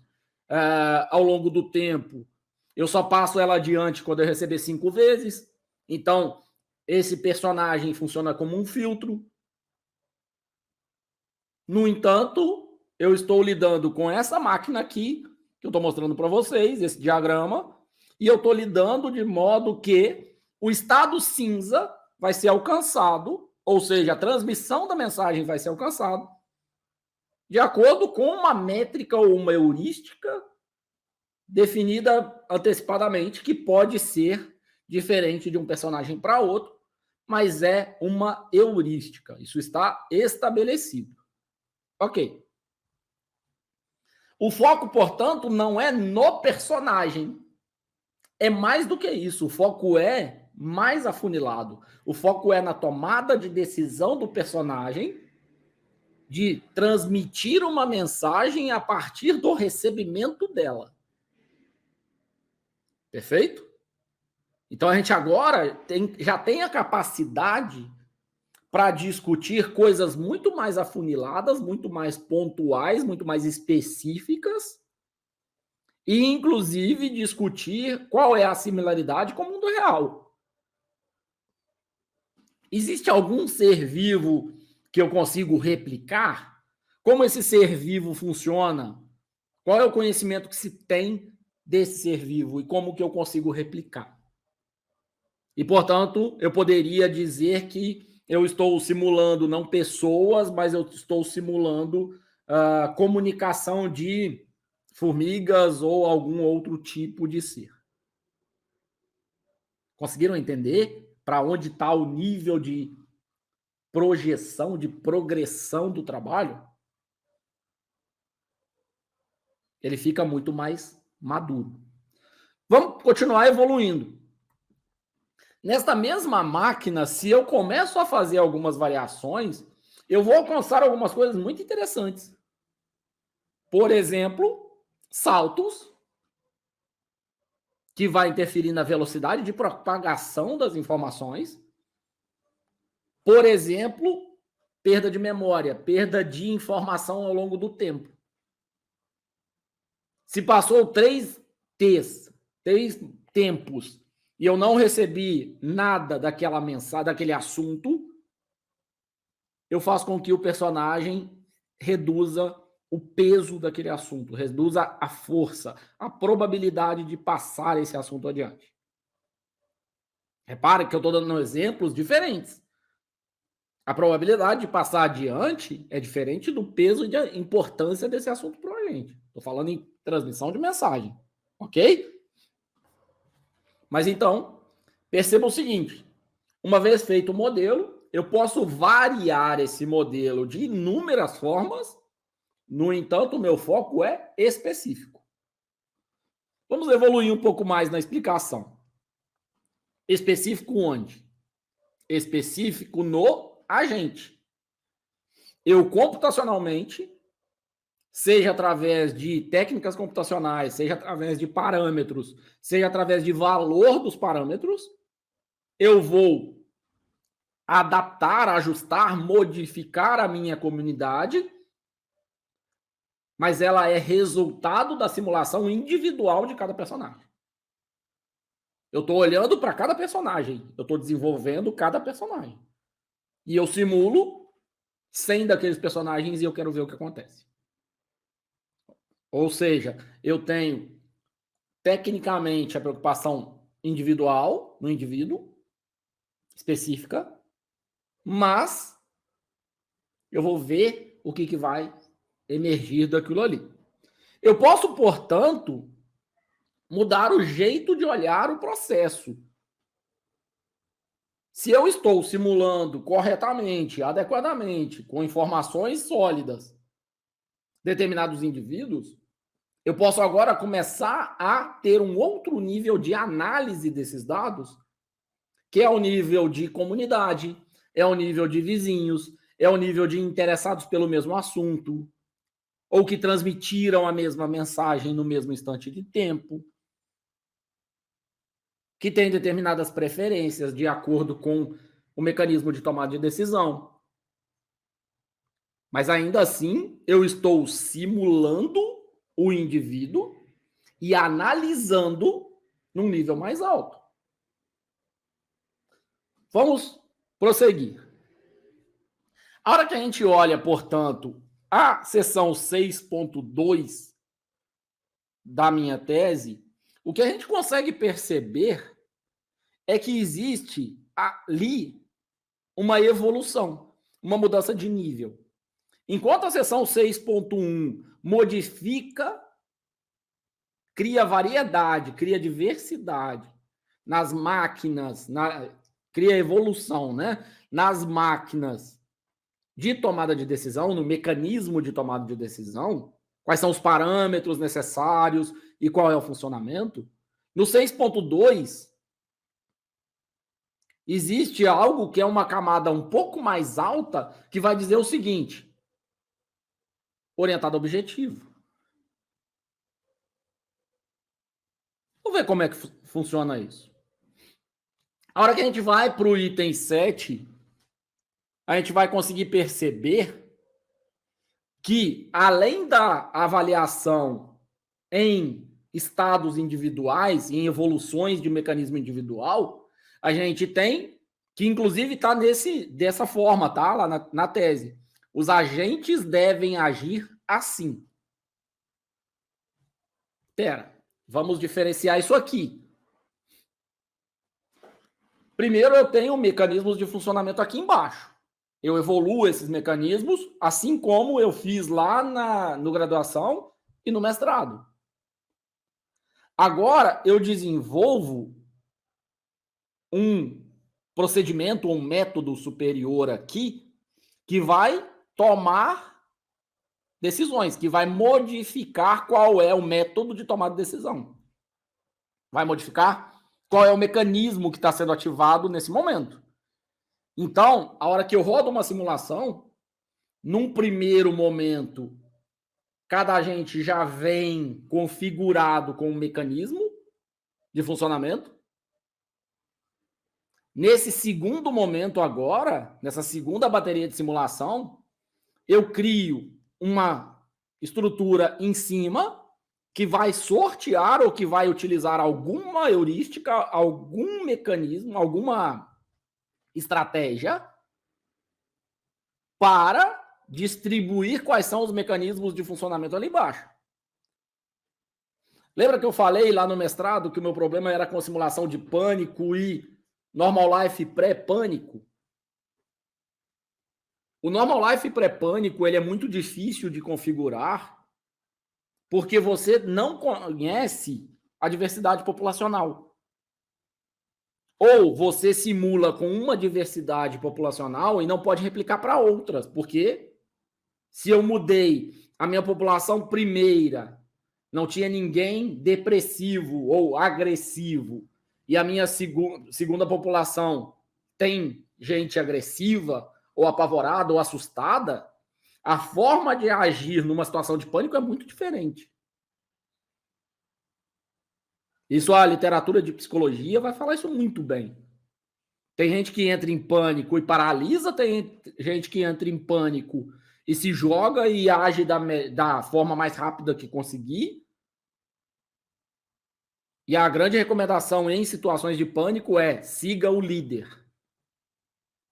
ao longo do tempo, eu só passo ela adiante quando eu receber 5 vezes. Então, esse personagem funciona como um filtro. No entanto, eu estou lidando com essa máquina aqui, que eu estou mostrando para vocês, esse diagrama, e eu estou lidando de modo que o estado cinza vai ser alcançado, ou seja, a transmissão da mensagem vai ser alcançada, de acordo com uma métrica ou uma heurística definida antecipadamente, que pode ser diferente de um personagem para outro, mas é uma heurística. Isso está estabelecido. Ok. O foco, portanto, não é no personagem. É mais do que isso. O foco é mais afunilado. O foco é na tomada de decisão do personagem de transmitir uma mensagem a partir do recebimento dela. Perfeito? Então a gente agora já tem a capacidade para discutir coisas muito mais afuniladas, muito mais pontuais, muito mais específicas, e inclusive discutir qual é a similaridade com o mundo real. Existe algum ser vivo que eu consigo replicar? Como esse ser vivo funciona? Qual é o conhecimento que se tem desse ser vivo e como que eu consigo replicar? E, portanto, eu poderia dizer que eu estou simulando não pessoas, mas eu estou simulando comunicação de formigas ou algum outro tipo de ser. Conseguiram entender para onde está o nível de projeção, de progressão do trabalho? Ele fica muito mais maduro. Vamos continuar evoluindo. Nesta mesma máquina, se eu começo a fazer algumas variações, eu vou alcançar algumas coisas muito interessantes. Por exemplo, saltos, que vai interferir na velocidade de propagação das informações. Por exemplo, perda de memória, perda de informação ao longo do tempo. Se passou 3 tempos, e eu não recebi nada daquela mensagem, daquele assunto, eu faço com que o personagem reduza o peso daquele assunto, reduza a força, a probabilidade de passar esse assunto adiante. Repara que eu estou dando exemplos diferentes. A probabilidade de passar adiante é diferente do peso e da importância desse assunto para a gente. Estou falando em transmissão de mensagem, ok? Mas então, perceba o seguinte, uma vez feito o modelo, eu posso variar esse modelo de inúmeras formas, no entanto, o meu foco é específico. Vamos evoluir um pouco mais na explicação. Específico onde? Específico no agente. Eu computacionalmente, seja através de técnicas computacionais, seja através de parâmetros, seja através de valor dos parâmetros, eu vou adaptar, ajustar, modificar a minha comunidade, mas ela é resultado da simulação individual de cada personagem. Eu estou olhando para cada personagem, eu estou desenvolvendo cada personagem. E eu simulo 100 daqueles personagens e eu quero ver o que acontece. Ou seja, eu tenho tecnicamente a preocupação individual, no indivíduo, específica, mas eu vou ver o que vai emergir daquilo ali. Eu posso, portanto, mudar o jeito de olhar o processo. Se eu estou simulando corretamente, adequadamente, com informações sólidas, determinados indivíduos, eu posso agora começar a ter um outro nível de análise desses dados, que é o nível de comunidade, é o nível de vizinhos, é o nível de interessados pelo mesmo assunto, ou que transmitiram a mesma mensagem no mesmo instante de tempo, que tem determinadas preferências de acordo com o mecanismo de tomada de decisão. Mas ainda assim, eu estou simulando o indivíduo e analisando num nível mais alto. Vamos prosseguir. A hora que a gente olha, portanto, a seção 6.2 da minha tese, o que a gente consegue perceber é que existe ali uma evolução, uma mudança de nível. Enquanto a seção 6.1 modifica, cria variedade, cria diversidade nas máquinas, cria evolução, né? Nas máquinas de tomada de decisão, no mecanismo de tomada de decisão, quais são os parâmetros necessários e qual é o funcionamento. No 6.2, existe algo que é uma camada um pouco mais alta que vai dizer o seguinte: orientado ao objetivo. Vamos ver como é que funciona isso. A hora que a gente vai para o item 7, a gente vai conseguir perceber que, além da avaliação em estados individuais, em evoluções de mecanismo individual, a gente tem, que inclusive está dessa forma, tá? Lá na tese. Os agentes devem agir assim. Espera, vamos diferenciar isso aqui. Primeiro, eu tenho mecanismos de funcionamento aqui embaixo. Eu evoluo esses mecanismos, assim como eu fiz lá no graduação e no mestrado. Agora, eu desenvolvo um procedimento, um método superior aqui que vai tomar decisões, que vai modificar qual é o método de tomada de decisão. Vai modificar qual é o mecanismo que está sendo ativado nesse momento. Então, a hora que eu rodo uma simulação, num primeiro momento, cada agente já vem configurado com um mecanismo de funcionamento. Nesse segundo momento agora, nessa segunda bateria de simulação, eu crio uma estrutura em cima que vai sortear ou que vai utilizar alguma heurística, algum mecanismo, alguma estratégia para distribuir quais são os mecanismos de funcionamento ali embaixo. Lembra que eu falei lá no mestrado que o meu problema era com simulação de pânico e normal life pré-pânico? O normal life pré-pânico ele é muito difícil de configurar porque você não conhece a diversidade populacional. Ou você simula com uma diversidade populacional e não pode replicar para outras, porque se eu mudei a minha população primeira, não tinha ninguém depressivo ou agressivo, e a minha segunda população tem gente agressiva, ou apavorada, ou assustada, a forma de agir numa situação de pânico é muito diferente. Isso a literatura de psicologia vai falar isso muito bem. Tem gente que entra em pânico e paralisa, tem gente que entra em pânico e se joga e age da forma mais rápida que conseguir. E a grande recomendação em situações de pânico é siga o líder.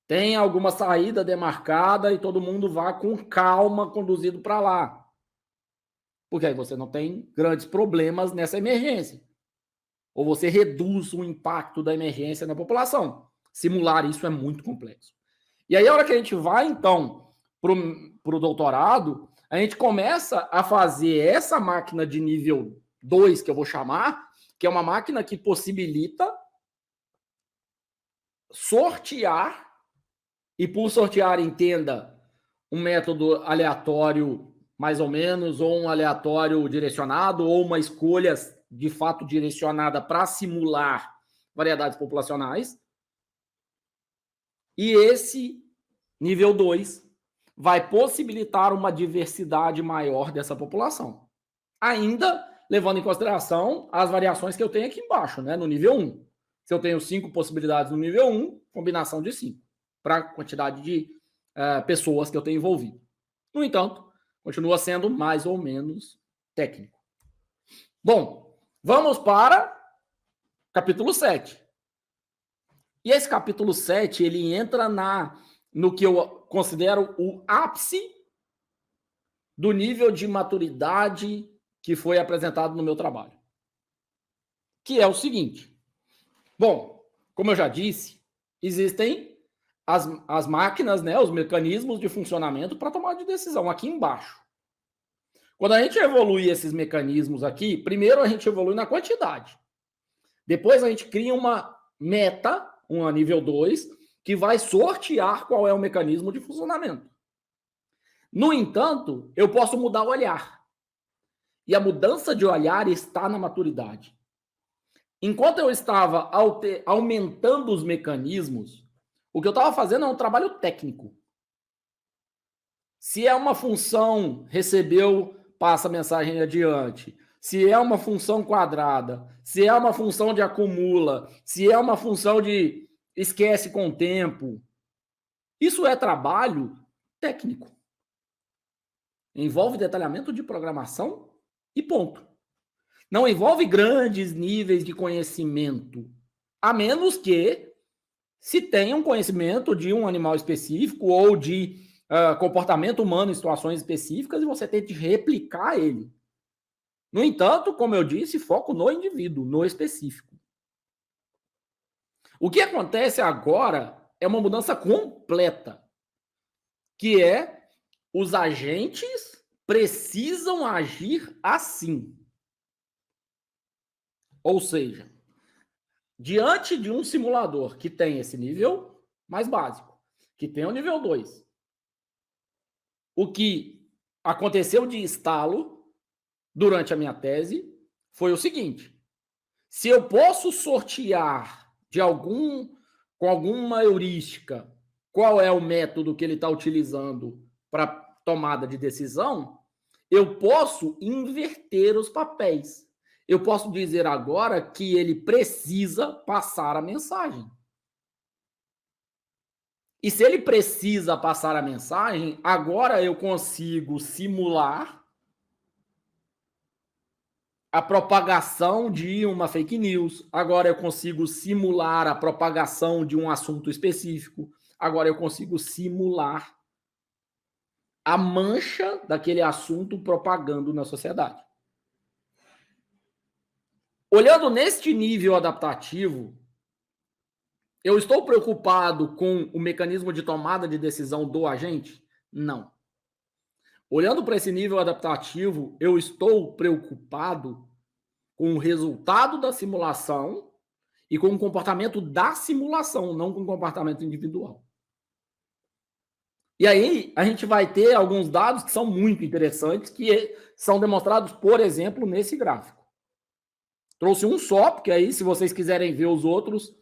Tem alguma saída demarcada e todo mundo vá com calma conduzido para lá. Porque aí você não tem grandes problemas nessa emergência. Ou você reduz o impacto da emergência na população. Simular isso é muito complexo. E aí, a hora que a gente vai, então, para o doutorado, a gente começa a fazer essa máquina de nível 2, que eu vou chamar, que é uma máquina que possibilita sortear, e por sortear, entenda, um método aleatório, mais ou menos, ou um aleatório direcionado, ou uma escolha de fato direcionada para simular variedades populacionais. E esse nível 2 vai possibilitar uma diversidade maior dessa população. Ainda levando em consideração as variações que eu tenho aqui embaixo, né, no nível 1. Se eu tenho 5 possibilidades no nível 1, combinação de 5, para a quantidade de pessoas que eu tenho envolvido. No entanto, continua sendo mais ou menos técnico. Bom, vamos para capítulo 7. E esse capítulo 7, ele entra no que eu considero o ápice do nível de maturidade que foi apresentado no meu trabalho. Que é o seguinte. Bom, como eu já disse, existem as máquinas, né, os mecanismos de funcionamento para tomar de decisão aqui embaixo. Quando a gente evolui esses mecanismos aqui, primeiro a gente evolui na quantidade. Depois a gente cria uma meta, uma nível 2, que vai sortear qual é o mecanismo de funcionamento. No entanto, eu posso mudar o olhar. E a mudança de olhar está na maturidade. Enquanto eu estava aumentando os mecanismos, o que eu estava fazendo é um trabalho técnico. Se é uma função, recebeu, passa a mensagem adiante. Se é uma função quadrada, se é uma função de acumula, se é uma função de esquece com o tempo. Isso é trabalho técnico. Envolve detalhamento de programação e ponto. Não envolve grandes níveis de conhecimento, a menos que se tenha um conhecimento de um animal específico ou de comportamento humano em situações específicas e você tente replicar ele. No entanto, como eu disse, foco no indivíduo, no específico. O que acontece agora é uma mudança completa, que é os agentes precisam agir assim. Ou seja, diante de um simulador que tem esse nível mais básico, que tem o nível 2, o que aconteceu de estalo durante a minha tese foi o seguinte: se eu posso sortear com alguma heurística qual é o método que ele está utilizando para tomada de decisão, eu posso inverter os papéis. Eu posso dizer agora que ele precisa passar a mensagem. E se ele precisa passar a mensagem, agora eu consigo simular a propagação de uma fake news. Agora eu consigo simular a propagação de um assunto específico. Agora eu consigo simular a mancha daquele assunto propagando na sociedade. Olhando neste nível adaptativo, eu estou preocupado com o mecanismo de tomada de decisão do agente? Não. Olhando para esse nível adaptativo, eu estou preocupado com o resultado da simulação e com o comportamento da simulação, não com o comportamento individual. E aí a gente vai ter alguns dados que são muito interessantes, que são demonstrados, por exemplo, nesse gráfico. Trouxe um só, porque aí, se vocês quiserem ver os outros,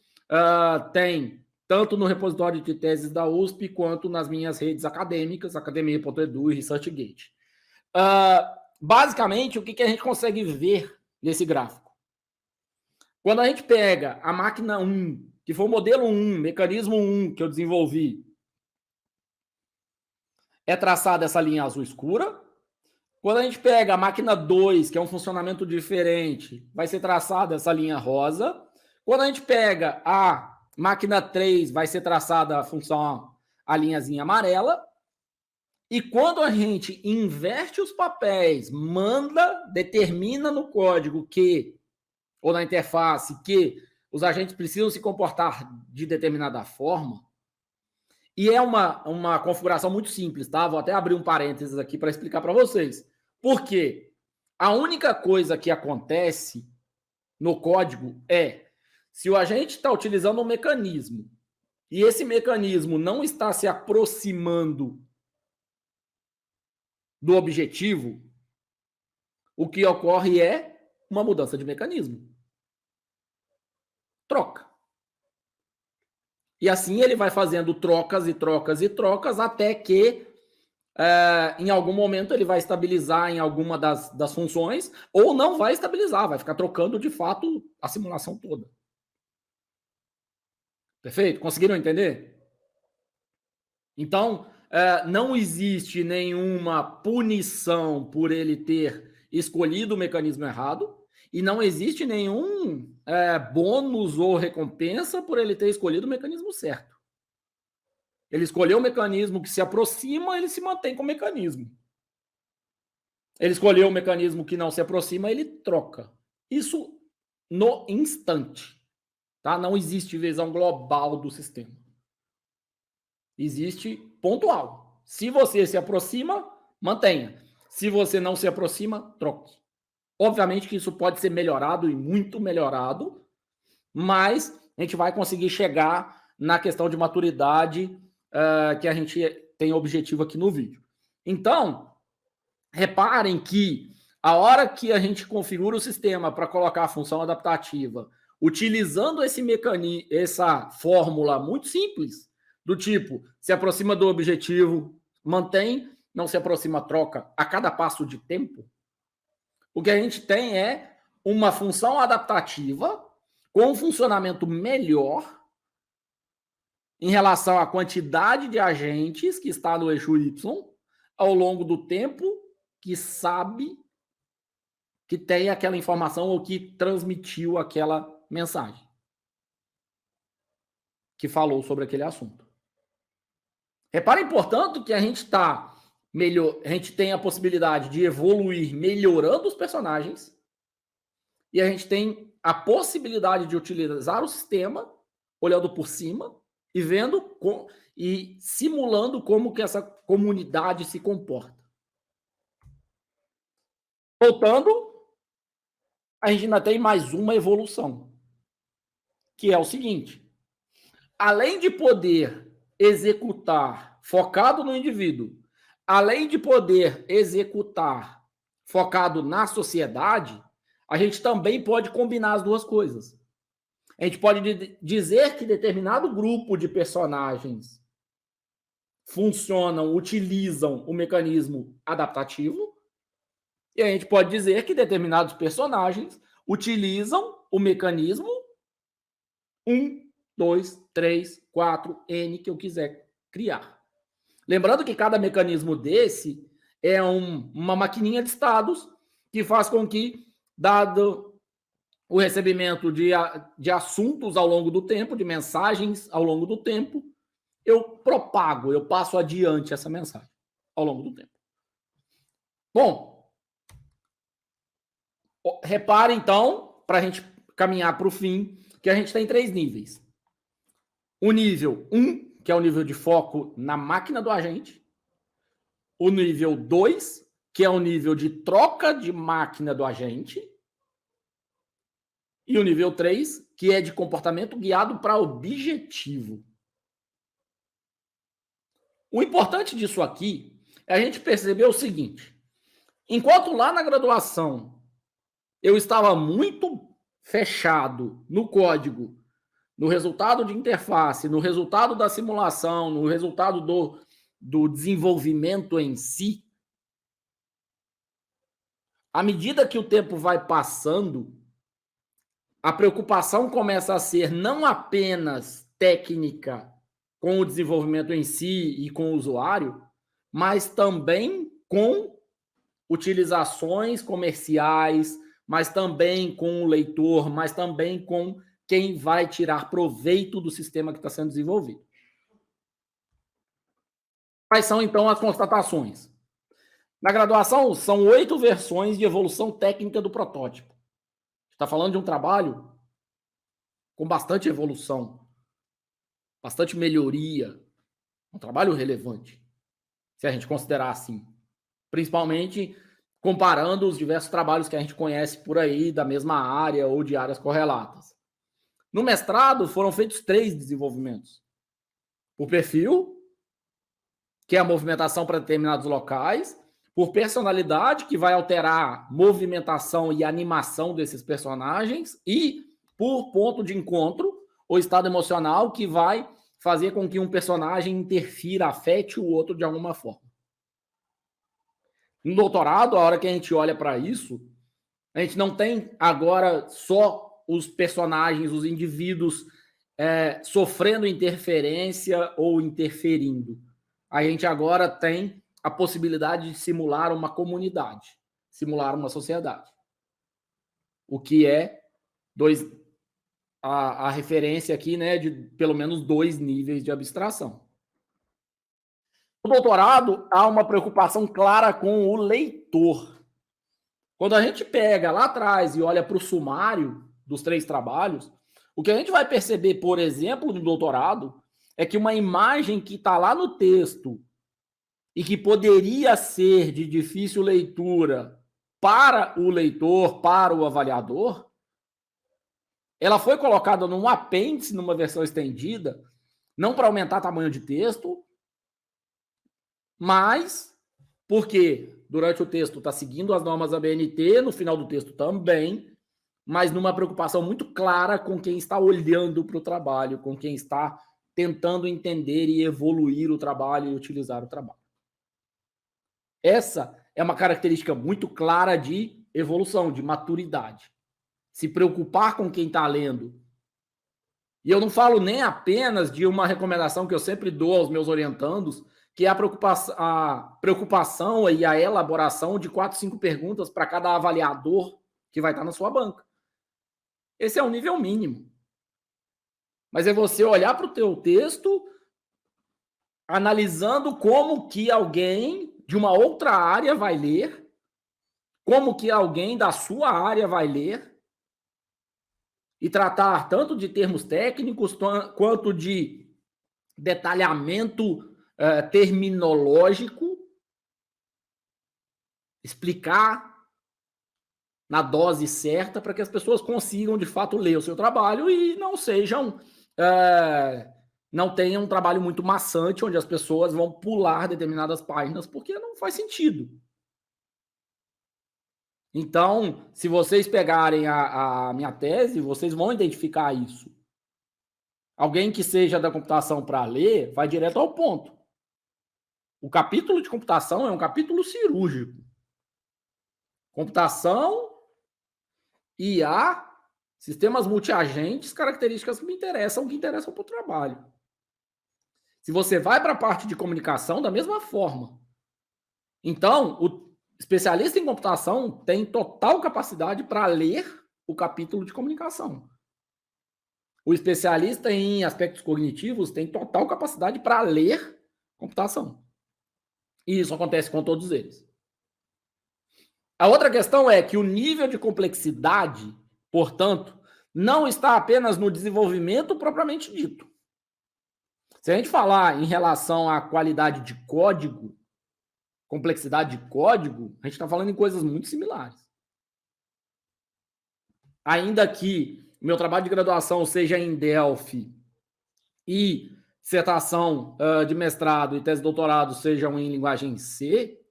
tem tanto no repositório de teses da USP, quanto nas minhas redes acadêmicas, academia.edu e ResearchGate. Basicamente, o que a gente consegue ver nesse gráfico? Quando a gente pega a máquina 1, que foi o modelo 1, mecanismo 1 que eu desenvolvi, é traçada essa linha azul escura. Quando a gente pega a máquina 2, que é um funcionamento diferente, vai ser traçada essa linha rosa. Quando a gente pega a máquina 3, vai ser traçada a função, a linhazinha amarela. E quando a gente inverte os papéis, determina no código que, ou na interface, que os agentes precisam se comportar de determinada forma, e é uma configuração muito simples, tá? Vou até abrir um parênteses aqui para explicar para vocês. Por quê? A única coisa que acontece no código é, se o agente está utilizando um mecanismo e esse mecanismo não está se aproximando do objetivo, o que ocorre é uma mudança de mecanismo. Troca. E assim ele vai fazendo trocas e trocas e trocas até que em algum momento ele vai estabilizar em alguma das funções ou não vai estabilizar, vai ficar trocando de fato a simulação toda. Perfeito? Conseguiram entender? Então, não existe nenhuma punição por ele ter escolhido o mecanismo errado e não existe nenhum bônus ou recompensa por ele ter escolhido o mecanismo certo. Ele escolheu o mecanismo que se aproxima, ele se mantém com o mecanismo. Ele escolheu o mecanismo que não se aproxima, ele troca. Isso no instante. Tá? Não existe visão global do sistema. Existe pontual. Se você se aproxima, mantenha. Se você não se aproxima, troque. Obviamente que isso pode ser melhorado e muito melhorado, mas a gente vai conseguir chegar na questão de maturidade que a gente tem objetivo aqui no vídeo. Então, reparem que a hora que a gente configura o sistema para colocar a função adaptativa, utilizando essa fórmula muito simples, do tipo, se aproxima do objetivo, mantém, não se aproxima, troca, a cada passo de tempo, o que a gente tem é uma função adaptativa com um funcionamento melhor em relação à quantidade de agentes que está no eixo Y ao longo do tempo, que sabe que tem aquela informação ou que transmitiu aquela mensagem que falou sobre aquele assunto. Reparem, portanto, que a gente tem a possibilidade de evoluir melhorando os personagens e a gente tem a possibilidade de utilizar o sistema olhando por cima e vendo e simulando como que essa comunidade se comporta. Voltando, a gente ainda tem mais uma evolução. que é o seguinte: além de poder executar focado no indivíduo, além de poder executar focado na sociedade, a gente também pode combinar as duas coisas. A gente pode dizer que determinado grupo de personagens funcionam, utilizam o mecanismo adaptativo, e a gente pode dizer que determinados personagens utilizam o mecanismo 1, 2, 3, 4, N que eu quiser criar. Lembrando que cada mecanismo desse é uma maquininha de estados que faz com que, dado o recebimento de assuntos ao longo do tempo, de mensagens ao longo do tempo, eu propago, eu passo adiante essa mensagem ao longo do tempo. Bom, repare então, para a gente caminhar para o fim, que a gente tem 3 níveis. O nível 1, que é o nível de foco na máquina do agente. O nível 2, que é o nível de troca de máquina do agente. E o nível 3, que é de comportamento guiado para objetivo. O importante disso aqui é a gente perceber o seguinte: enquanto lá na graduação eu estava muito fechado no código, no resultado de interface, no resultado da simulação, no resultado do desenvolvimento em si, à medida que o tempo vai passando, a preocupação começa a ser não apenas técnica com o desenvolvimento em si e com o usuário, mas também com utilizações comerciais, mas também com o leitor, mas também com quem vai tirar proveito do sistema que está sendo desenvolvido. Quais são, então, as constatações? Na graduação, são 8 versões de evolução técnica do protótipo. Está falando de um trabalho com bastante evolução, bastante melhoria, um trabalho relevante, se a gente considerar assim. Principalmente comparando os diversos trabalhos que a gente conhece por aí, da mesma área ou de áreas correlatas. No mestrado, foram feitos 3 desenvolvimentos. Por perfil, que é a movimentação para determinados locais, por personalidade, que vai alterar movimentação e animação desses personagens, e por ponto de encontro, ou estado emocional, que vai fazer com que um personagem interfira, afete o outro de alguma forma. No doutorado, a hora que a gente olha para isso, a gente não tem agora só os personagens, os indivíduos sofrendo interferência ou interferindo. A gente agora tem a possibilidade de simular uma comunidade, simular uma sociedade. O que é a referência aqui, né, de pelo menos 2 níveis de abstração. No doutorado, há uma preocupação clara com o leitor. Quando a gente pega lá atrás e olha para o sumário dos 3 trabalhos, o que a gente vai perceber, por exemplo, no doutorado, é que uma imagem que está lá no texto e que poderia ser de difícil leitura para o leitor, para o avaliador, ela foi colocada num apêndice, numa versão estendida, não para aumentar o tamanho de texto, mas porque durante o texto está seguindo as normas da BNT, no final do texto também, mas numa preocupação muito clara com quem está olhando para o trabalho, com quem está tentando entender e evoluir o trabalho e utilizar o trabalho. Essa é uma característica muito clara de evolução, de maturidade. Se preocupar com quem está lendo. E eu não falo nem apenas de uma recomendação que eu sempre dou aos meus orientandos, que é a preocupação e a elaboração de 4, 5 perguntas para cada avaliador que vai estar na sua banca. Esse é o nível mínimo. Mas é você olhar para o teu texto, analisando como que alguém de uma outra área vai ler, como que alguém da sua área vai ler, e tratar tanto de termos técnicos quanto de detalhamento terminológico, explicar na dose certa para que as pessoas consigam, de fato, ler o seu trabalho e não sejam... não tenham um trabalho muito maçante, onde as pessoas vão pular determinadas páginas, porque não faz sentido. Então, se vocês pegarem a minha tese, vocês vão identificar isso. Alguém que seja da computação para ler, vai direto ao ponto. O capítulo de computação é um capítulo cirúrgico. Computação, IA, sistemas multiagentes, características que me interessam, que interessam para o trabalho. Se você vai para a parte de comunicação, da mesma forma. Então, o especialista em computação tem total capacidade para ler o capítulo de comunicação. O especialista em aspectos cognitivos tem total capacidade para ler computação. E isso acontece com todos eles. A outra questão é que o nível de complexidade, portanto, não está apenas no desenvolvimento propriamente dito. Se a gente falar em relação à qualidade de código, complexidade de código, a gente está falando em coisas muito similares. Ainda que meu trabalho de graduação seja em Delphi e dissertação de mestrado e tese de doutorado sejam em linguagem C,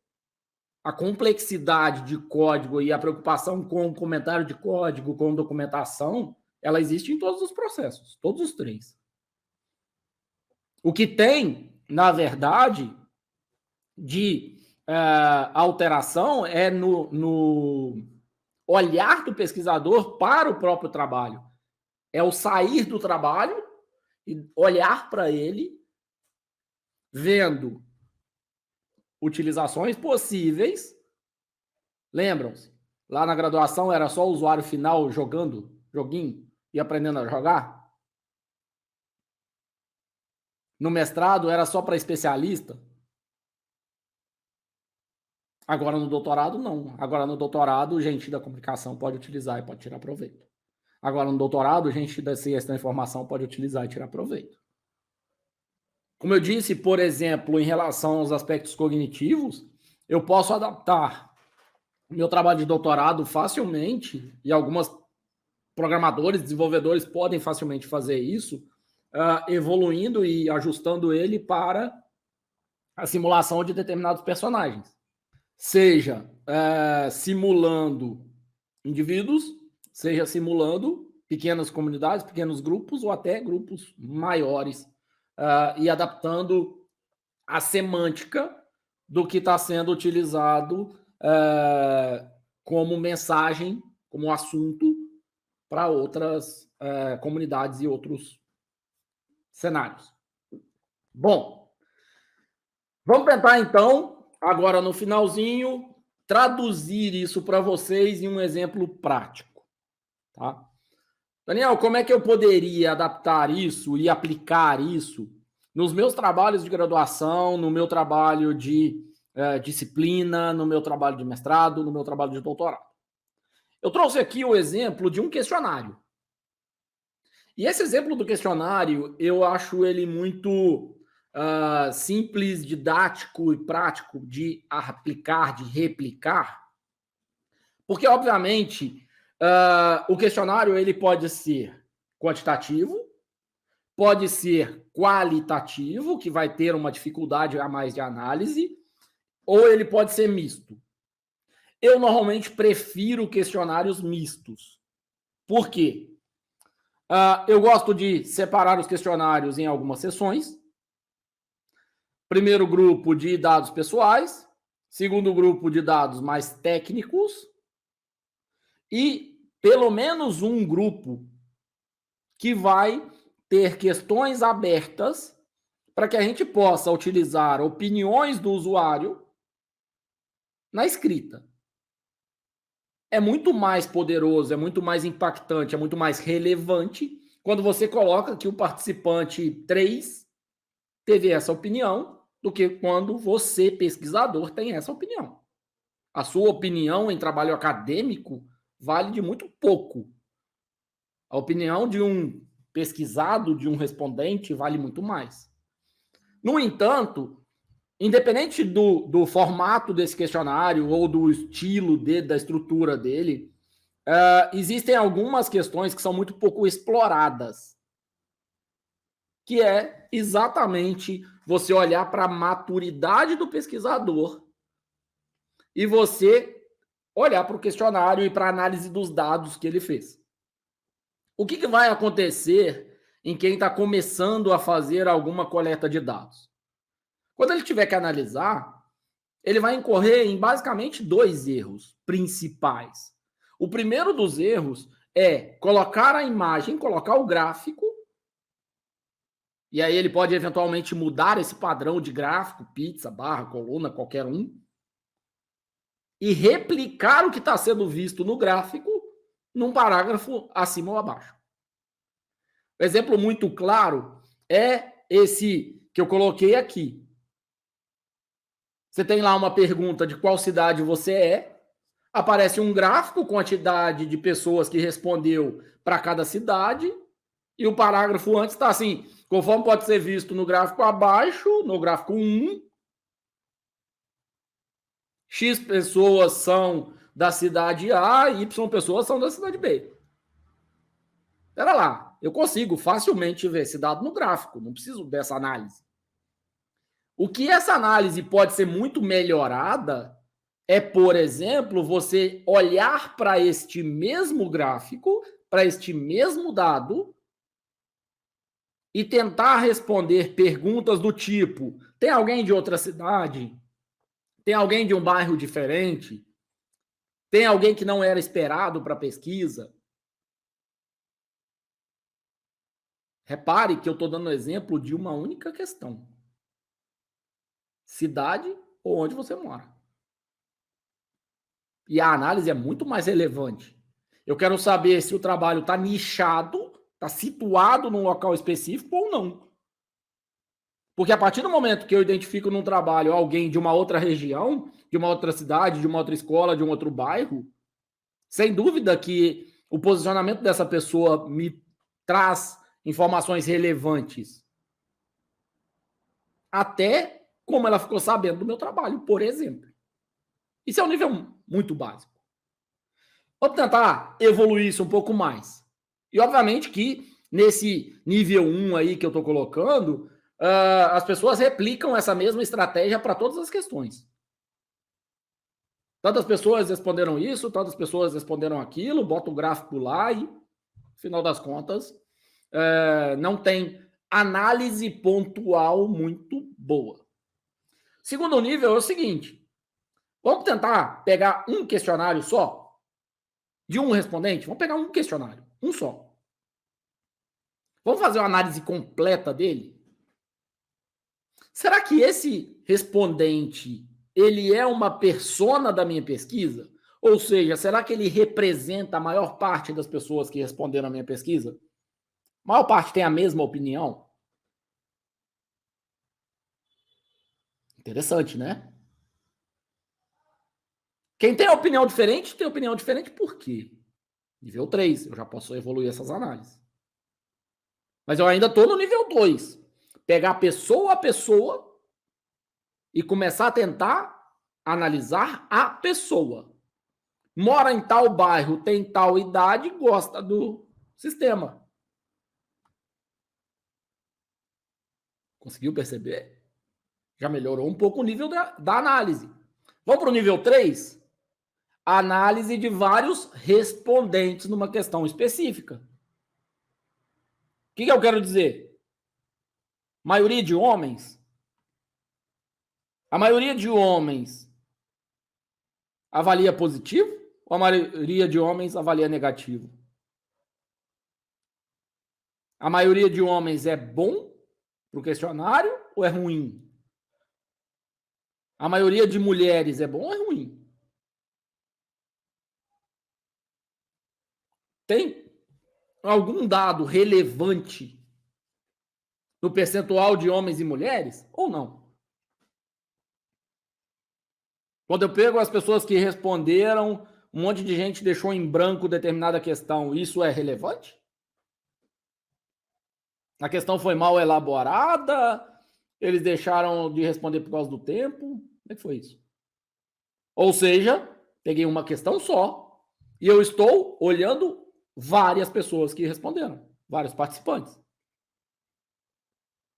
a complexidade de código e a preocupação com comentário de código, com documentação, ela existe em todos os processos, todos os três. O que tem, na verdade, de alteração é no olhar do pesquisador para o próprio trabalho. É o sair do trabalho e olhar para ele, vendo utilizações possíveis. Lembram-se? Lá na graduação era só o usuário final jogando joguinho e aprendendo a jogar? No mestrado era só para especialista? Agora no doutorado, não. Agora no doutorado, gente da comunicação pode utilizar e pode tirar proveito. Agora no doutorado, gente da ciência da informação pode utilizar e tirar proveito. Como eu disse, por exemplo, em relação aos aspectos cognitivos, eu posso adaptar o meu trabalho de doutorado facilmente, e algumas programadores, desenvolvedores podem facilmente fazer isso, evoluindo e ajustando ele para a simulação de determinados personagens. Seja simulando indivíduos, seja simulando pequenas comunidades, pequenos grupos ou até grupos maiores, e adaptando a semântica do que está sendo utilizado como mensagem, como assunto para outras comunidades e outros cenários. Bom, vamos tentar então, agora no finalzinho, traduzir isso para vocês em um exemplo prático. Tá? Daniel, como é que eu poderia adaptar isso e aplicar isso nos meus trabalhos de graduação, no meu trabalho de disciplina, no meu trabalho de mestrado, no meu trabalho de doutorado? Eu trouxe aqui o exemplo de um questionário. E esse exemplo do questionário, eu acho ele muito simples, didático e prático de aplicar, de replicar, porque, obviamente, o questionário ele pode ser quantitativo, pode ser qualitativo, que vai ter uma dificuldade a mais de análise, ou ele pode ser misto. Eu normalmente prefiro questionários mistos. Por quê? Eu gosto de separar os questionários em algumas seções. Primeiro grupo de dados pessoais, segundo grupo de dados mais técnicos e pelo menos um grupo que vai ter questões abertas para que a gente possa utilizar opiniões do usuário na escrita. É muito mais poderoso, é muito mais impactante, é muito mais relevante quando você coloca que o participante 3 teve essa opinião do que quando você, pesquisador, tem essa opinião. A sua opinião em trabalho acadêmico vale de muito pouco. A opinião de um pesquisado, de um respondente, vale muito mais. No entanto, independente do formato desse questionário ou do estilo dele, da estrutura dele, existem algumas questões que são muito pouco exploradas, que é exatamente você olhar para a maturidade do pesquisador e você olhar para o questionário e para a análise dos dados que ele fez. O que vai acontecer em quem está começando a fazer alguma coleta de dados? Quando ele tiver que analisar, ele vai incorrer em basicamente 2 erros principais. O primeiro dos erros é colocar a imagem, colocar o gráfico, e aí ele pode eventualmente mudar esse padrão de gráfico, pizza, barra, coluna, qualquer um, e replicar o que está sendo visto no gráfico num parágrafo acima ou abaixo. Um exemplo muito claro é esse que eu coloquei aqui. Você tem lá uma pergunta de qual cidade você é, aparece um gráfico, quantidade de pessoas que respondeu para cada cidade, e o parágrafo antes está assim, conforme pode ser visto no gráfico abaixo, no gráfico 1, X pessoas são da cidade A e Y pessoas são da cidade B. Espera lá, eu consigo facilmente ver esse dado no gráfico, não preciso dessa análise. O que essa análise pode ser muito melhorada é, por exemplo, você olhar para este mesmo gráfico, para este mesmo dado, e tentar responder perguntas do tipo: tem alguém de outra cidade? Tem alguém de um bairro diferente? Tem alguém que não era esperado para a pesquisa? Repare que eu estou dando exemplo de uma única questão: cidade ou onde você mora. E a análise é muito mais relevante. Eu quero saber se o trabalho está nichado, está situado num local específico ou não. Porque a partir do momento que eu identifico num trabalho alguém de uma outra região, de uma outra cidade, de uma outra escola, de um outro bairro, sem dúvida que o posicionamento dessa pessoa me traz informações relevantes. Até como ela ficou sabendo do meu trabalho, por exemplo. Isso é um nível muito básico. Vamos tentar evoluir isso um pouco mais. E, obviamente, que nesse nível 1 aí que eu estou colocando, as pessoas replicam essa mesma estratégia para todas as questões. Tantas pessoas responderam isso, tantas pessoas responderam aquilo, bota o gráfico lá e, no final das contas, não tem análise pontual muito boa. Segundo nível é o seguinte: vamos tentar pegar um questionário só, de um respondente? Vamos pegar um questionário, um só. Vamos fazer uma análise completa dele? Será que esse respondente, ele é uma persona da minha pesquisa? Ou seja, será que ele representa a maior parte das pessoas que responderam a minha pesquisa? A maior parte tem a mesma opinião? Interessante, né? Quem tem opinião diferente, tem opinião diferente por quê? Nível 3, eu já posso evoluir essas análises. Mas eu ainda estou no nível 2. Pegar pessoa a pessoa e começar a tentar analisar a pessoa. Mora em tal bairro, tem tal idade, gosta do sistema. Conseguiu perceber? Já melhorou um pouco o nível da análise. Vamos para o nível 3? Análise de vários respondentes numa questão específica. O que eu quero dizer? Maioria de homens? A maioria de homens avalia positivo ou a maioria de homens avalia negativo? A maioria de homens é bom para o questionário ou é ruim? A maioria de mulheres é bom ou é ruim? Tem algum dado relevante no percentual de homens e mulheres ou não? Quando eu pego as pessoas que responderam, um monte de gente deixou em branco determinada questão, isso é relevante? A questão foi mal elaborada? Eles deixaram de responder por causa do tempo? Como é que foi isso? Ou seja, peguei uma questão só, E eu estou olhando várias pessoas que responderam, vários participantes.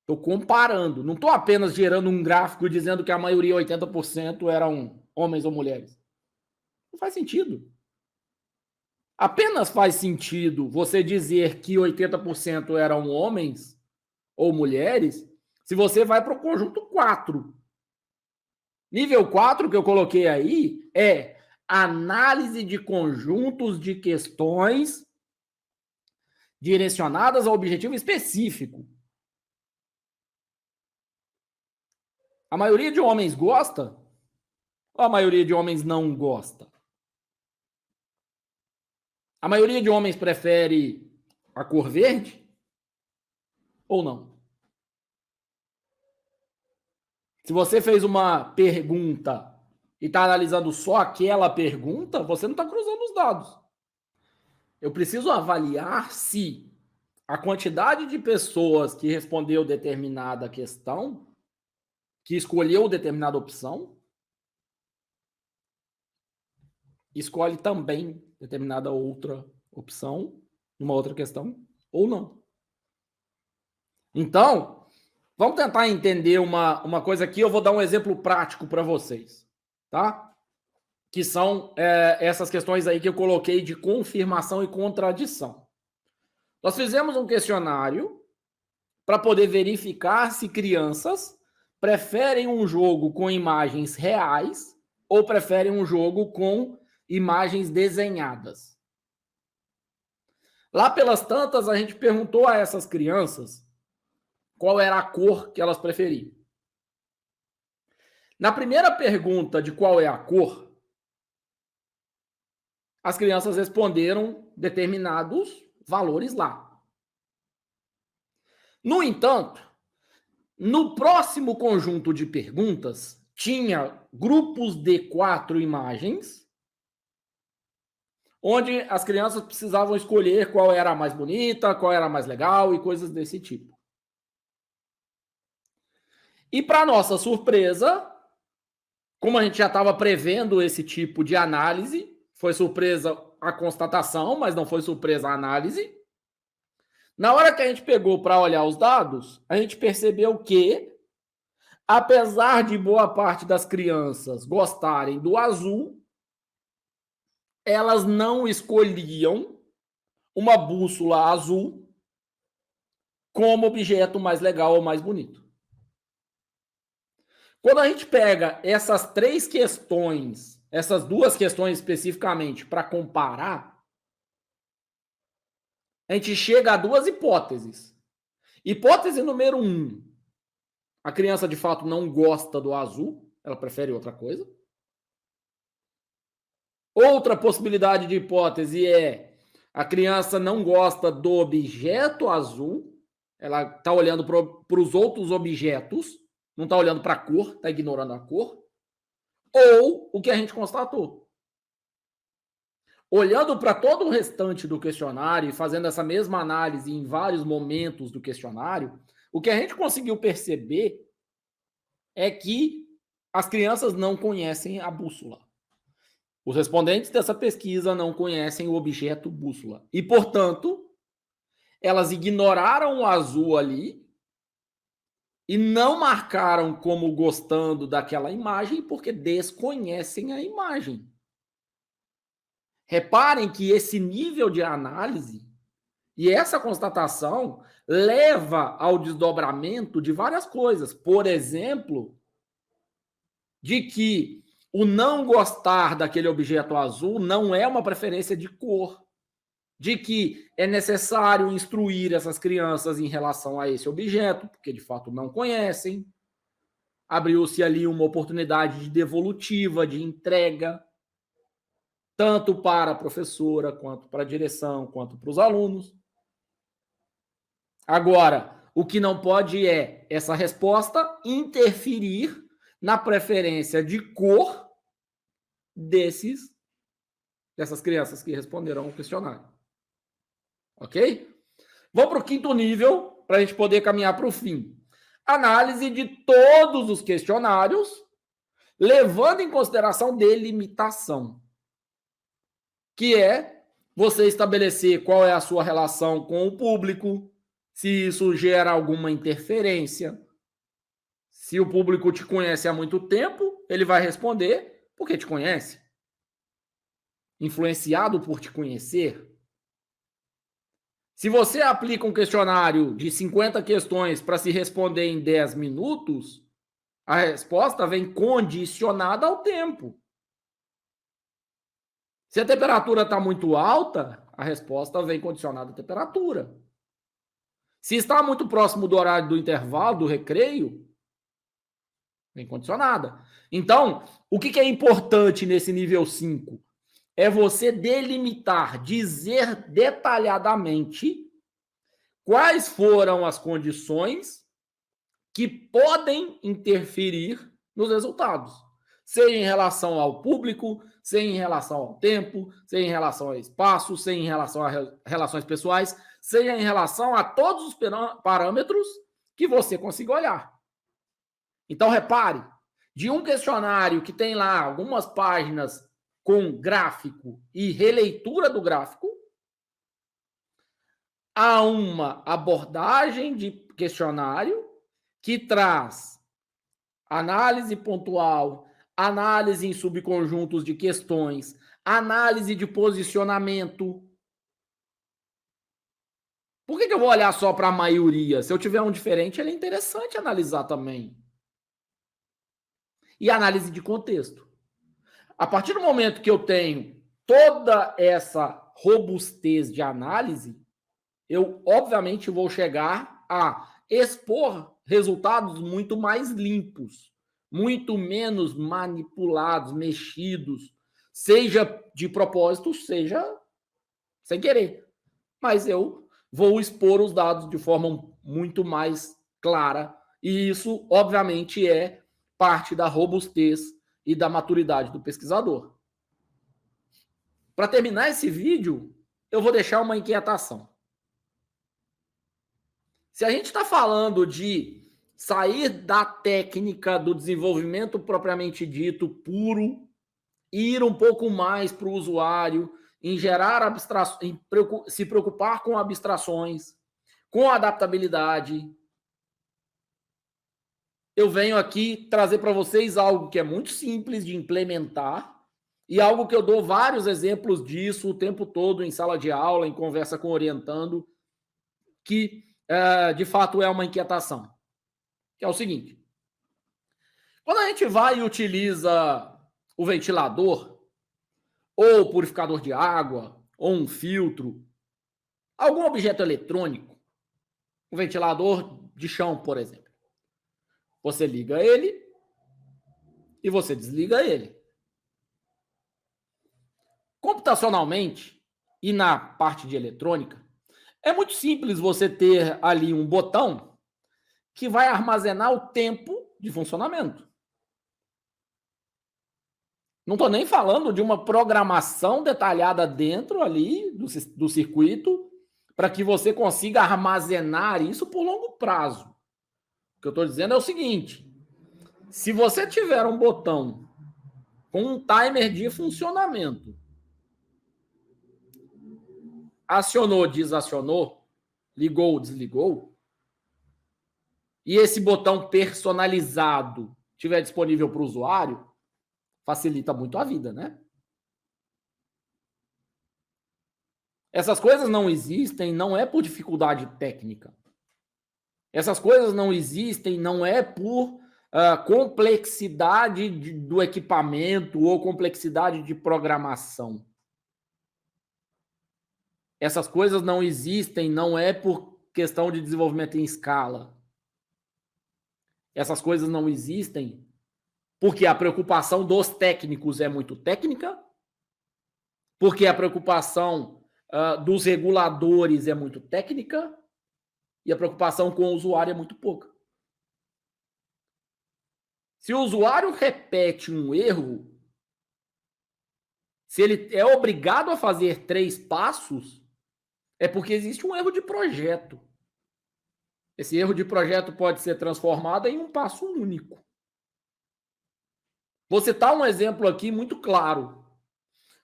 Estou comparando, não estou apenas gerando um gráfico dizendo que a maioria, 80%, eram homens ou mulheres. Não faz sentido. Apenas faz sentido você dizer que 80% eram homens ou mulheres se você vai para o conjunto 4. Nível 4 que eu coloquei aí é análise de conjuntos de questões direcionadas ao objetivo específico. A maioria de homens gosta ou a maioria de homens não gosta? A maioria de homens prefere a cor verde ou não? Se você fez uma pergunta e está analisando só aquela pergunta, você não está cruzando os dados. Eu preciso avaliar se a quantidade de pessoas que respondeu determinada questão, que escolheu determinada opção, escolhe também determinada outra opção, numa outra questão, ou não. Então, vamos tentar entender uma coisa aqui. Eu vou dar um exemplo prático para vocês, tá? Que são essas questões aí que eu coloquei de confirmação e contradição. Nós fizemos um questionário para poder verificar se crianças preferem um jogo com imagens reais ou preferem um jogo com imagens desenhadas. Lá pelas tantas, a gente perguntou a essas crianças qual era a cor que elas preferiam. Na primeira pergunta de qual é a cor, as crianças responderam determinados valores lá. No entanto, no próximo conjunto de perguntas, tinha grupos de 4 imagens, onde as crianças precisavam escolher qual era a mais bonita, qual era a mais legal e coisas desse tipo. E para nossa surpresa, como a gente já estava prevendo esse tipo de análise, foi surpresa a constatação, mas não foi surpresa a análise. Na hora que a gente pegou para olhar os dados, a gente percebeu que, apesar de boa parte das crianças gostarem do azul, elas não escolhiam uma bússola azul como objeto mais legal ou mais bonito. Quando a gente pega essas 3 questões, essas 2 questões especificamente, para comparar, a gente chega a 2 hipóteses. Hipótese número 1, a criança de fato não gosta do azul, ela prefere outra coisa. Outra possibilidade de hipótese é a criança não gosta do objeto azul, ela está olhando para os outros objetos, não está olhando para a cor, está ignorando a cor. Ou o que a gente constatou. Olhando para todo o restante do questionário e fazendo essa mesma análise em vários momentos do questionário, o que a gente conseguiu perceber é que as crianças não conhecem a bússola. Os respondentes dessa pesquisa não conhecem o objeto bússola. E, portanto, elas ignoraram o azul ali e não marcaram como gostando daquela imagem porque desconhecem a imagem. Reparem que esse nível de análise e essa constatação leva ao desdobramento de várias coisas. Por exemplo, de que o não gostar daquele objeto azul não é uma preferência de cor. De que é necessário instruir essas crianças em relação a esse objeto, porque de fato não conhecem. Abriu-se ali uma oportunidade de devolutiva, de entrega, tanto para a professora, quanto para a direção, quanto para os alunos. Agora, o que não pode é essa resposta interferir na preferência de cor dessas crianças que responderam ao questionário. Ok? Vamos para o 5º nível, para a gente poder caminhar para o fim. Análise de todos os questionários, levando em consideração delimitação. que é você estabelecer qual é a sua relação com o público, se isso gera alguma interferência. Se o público te conhece há muito tempo, ele vai responder porque te conhece. Influenciado por te conhecer. Se você aplica um questionário de 50 questões para se responder em 10 minutos, a resposta vem condicionada ao tempo. Se a temperatura está muito alta, a resposta vem condicionada à temperatura. Se está muito próximo do horário do intervalo, do recreio, vem condicionada. Então, o que é importante nesse nível 5? É você delimitar, dizer detalhadamente quais foram as condições que podem interferir nos resultados. Seja em relação ao público, seja em relação ao tempo, seja em relação ao espaço, seja em relação a relações pessoais, seja em relação a todos os parâmetros que você consiga olhar. Então, repare, de um questionário que tem lá algumas páginas com gráfico e releitura do gráfico, há uma abordagem de questionário que traz análise pontual, análise em subconjuntos de questões, análise de posicionamento. Por que eu vou olhar só para a maioria? Se eu tiver um diferente, ele é interessante analisar também. E análise de contexto. A partir do momento que eu tenho toda essa robustez de análise, eu, obviamente, vou chegar a expor resultados muito mais limpos, muito menos manipulados, mexidos, seja de propósito, seja sem querer. Mas eu vou expor os dados de forma muito mais clara, e isso, obviamente, é parte da robustez e da maturidade do pesquisador. Para terminar esse vídeo, eu vou deixar uma inquietação. Se a gente está falando de sair da técnica do desenvolvimento propriamente dito, puro, ir um pouco mais para o usuário, em gerar abstrações, se preocupar com abstrações, com adaptabilidade, eu venho aqui trazer para vocês algo que é muito simples de implementar e algo que eu dou vários exemplos disso o tempo todo em sala de aula, em conversa com orientando, que de fato é uma inquietação. Que é o seguinte: quando a gente vai e utiliza o ventilador, ou o purificador de água, ou um filtro, algum objeto eletrônico, um ventilador de chão, por exemplo, você liga ele e você desliga ele. Computacionalmente e na parte de eletrônica, é muito simples você ter ali um botão que vai armazenar o tempo de funcionamento. Não estou nem falando de uma programação detalhada dentro ali do circuito para que você consiga armazenar isso por longo prazo. O que eu estou dizendo é o seguinte: se você tiver um botão com um timer de funcionamento, acionou, desacionou, ligou, desligou, e esse botão personalizado estiver disponível para o usuário, facilita muito a vida, né? Essas coisas não existem, não é por dificuldade técnica. Essas coisas não existem, não é por complexidade do equipamento ou complexidade de programação. Essas coisas não existem, não é por questão de desenvolvimento em escala. Essas coisas não existem porque a preocupação dos técnicos é muito técnica, porque a preocupação dos reguladores é muito técnica e a preocupação com o usuário é muito pouca. Se o usuário repete um erro, se ele é obrigado a fazer 3 passos, é porque existe um erro de projeto. Esse erro de projeto pode ser transformado em um passo único. Vou citar um exemplo aqui muito claro.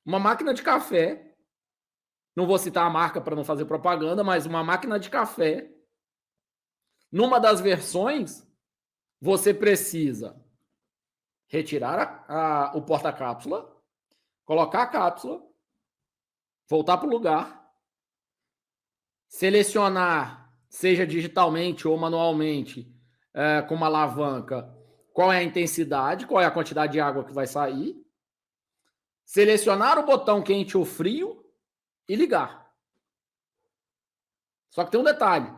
Uma máquina de café, não vou citar a marca para não fazer propaganda, mas uma máquina de café, numa das versões, você precisa retirar o porta-cápsula, colocar a cápsula, voltar para o lugar, selecionar, seja digitalmente ou manualmente, com uma alavanca, qual é a intensidade, qual é a quantidade de água que vai sair, selecionar o botão quente ou frio e ligar. Só que tem um detalhe.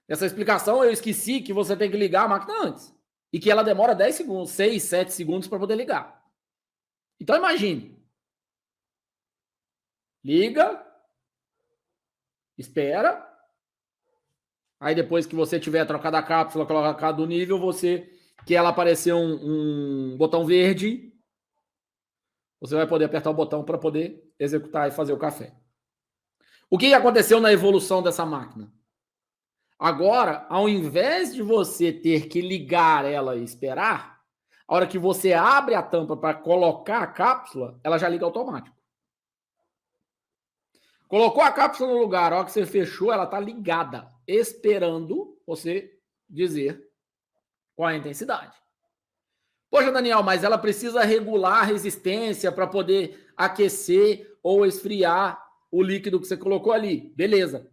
Nessa explicação eu esqueci que você tem que ligar a máquina antes. E que ela demora 10 segundos, 6, 7 segundos para poder ligar. Então imagine. Liga, espera. Aí depois que você tiver trocado a cápsula, colocado o nível, que ela apareceu um botão verde, você vai poder apertar o botão para poder executar e fazer o café. O que aconteceu na evolução dessa máquina? Agora, ao invés de você ter que ligar ela e esperar, a hora que você abre a tampa para colocar a cápsula, ela já liga automático. Colocou a cápsula no lugar, a hora que você fechou, ela está ligada, esperando você dizer qual é a intensidade. Poxa, Daniel, mas ela precisa regular a resistência para poder aquecer ou esfriar o líquido que você colocou ali. Beleza.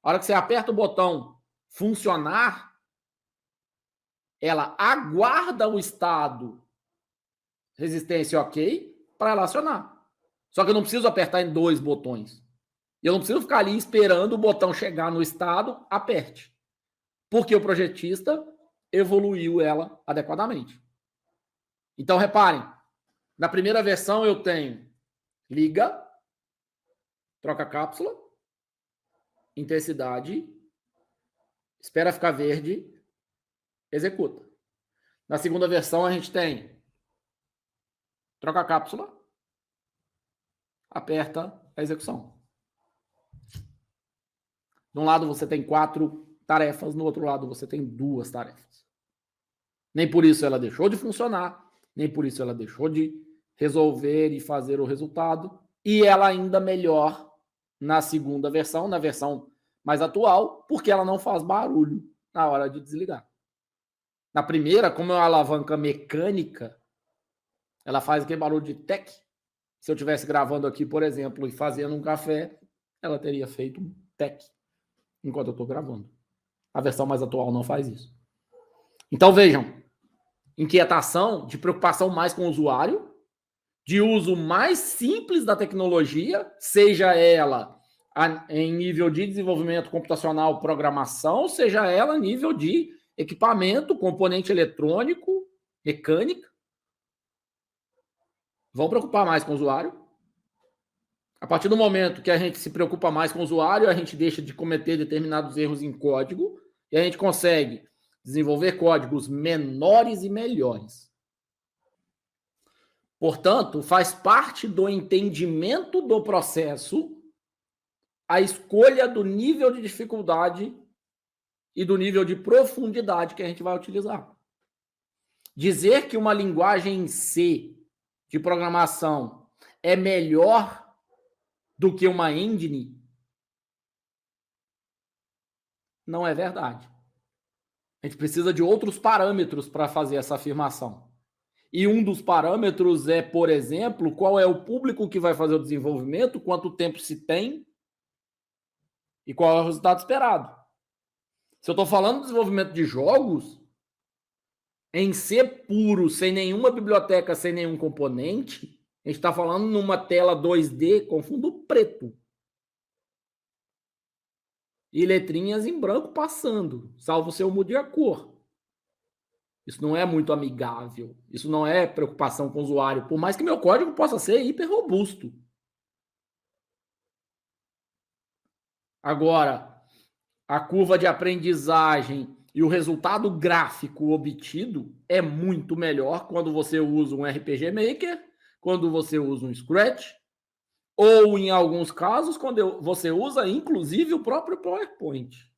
A hora que você aperta o botão funcionar, ela aguarda o estado resistência ok para ela acionar. Só que eu não preciso apertar em 2 botões. Eu não preciso ficar ali esperando o botão chegar no estado, aperte. Porque o projetista evoluiu ela adequadamente. Então, reparem, na primeira versão eu tenho liga, troca a cápsula, intensidade, espera ficar verde, executa. Na segunda versão a gente tem troca a cápsula, aperta a execução. De um lado você tem 4 tarefas, no outro lado você tem 2 tarefas. Nem por isso ela deixou de funcionar, nem por isso ela deixou de resolver e fazer o resultado. E ela ainda melhor na segunda versão, na versão mais atual, porque ela não faz barulho na hora de desligar. Na primeira, como é uma alavanca mecânica, ela faz aquele barulho de tec. Se eu estivesse gravando aqui, por exemplo, e fazendo um café, ela teria feito um tec enquanto eu estou gravando. A versão mais atual não faz isso. Então vejam, inquietação, de preocupação mais com o usuário, de uso mais simples da tecnologia, seja ela em nível de desenvolvimento computacional, programação, seja ela em nível de equipamento, componente eletrônico, mecânica. Vão preocupar mais com o usuário. A partir do momento que a gente se preocupa mais com o usuário, a gente deixa de cometer determinados erros em código e a gente consegue desenvolver códigos menores e melhores. Portanto, faz parte do entendimento do processo a escolha do nível de dificuldade e do nível de profundidade que a gente vai utilizar. Dizer que uma linguagem em C de programação é melhor do que uma engine não é verdade. A gente precisa de outros parâmetros para fazer essa afirmação. E um dos parâmetros é, por exemplo, qual é o público que vai fazer o desenvolvimento, quanto tempo se tem e qual é o resultado esperado. Se eu estou falando de desenvolvimento de jogos, em C puro, sem nenhuma biblioteca, sem nenhum componente, a gente está falando numa tela 2D com fundo preto. E letrinhas em branco passando, salvo se eu mude a cor. Isso não é muito amigável. Isso não é preocupação com o usuário, por mais que meu código possa ser hiper robusto. Agora, a curva de aprendizagem e o resultado gráfico obtido é muito melhor quando você usa um RPG Maker, quando você usa um Scratch, ou, em alguns casos, quando você usa, inclusive, o próprio PowerPoint.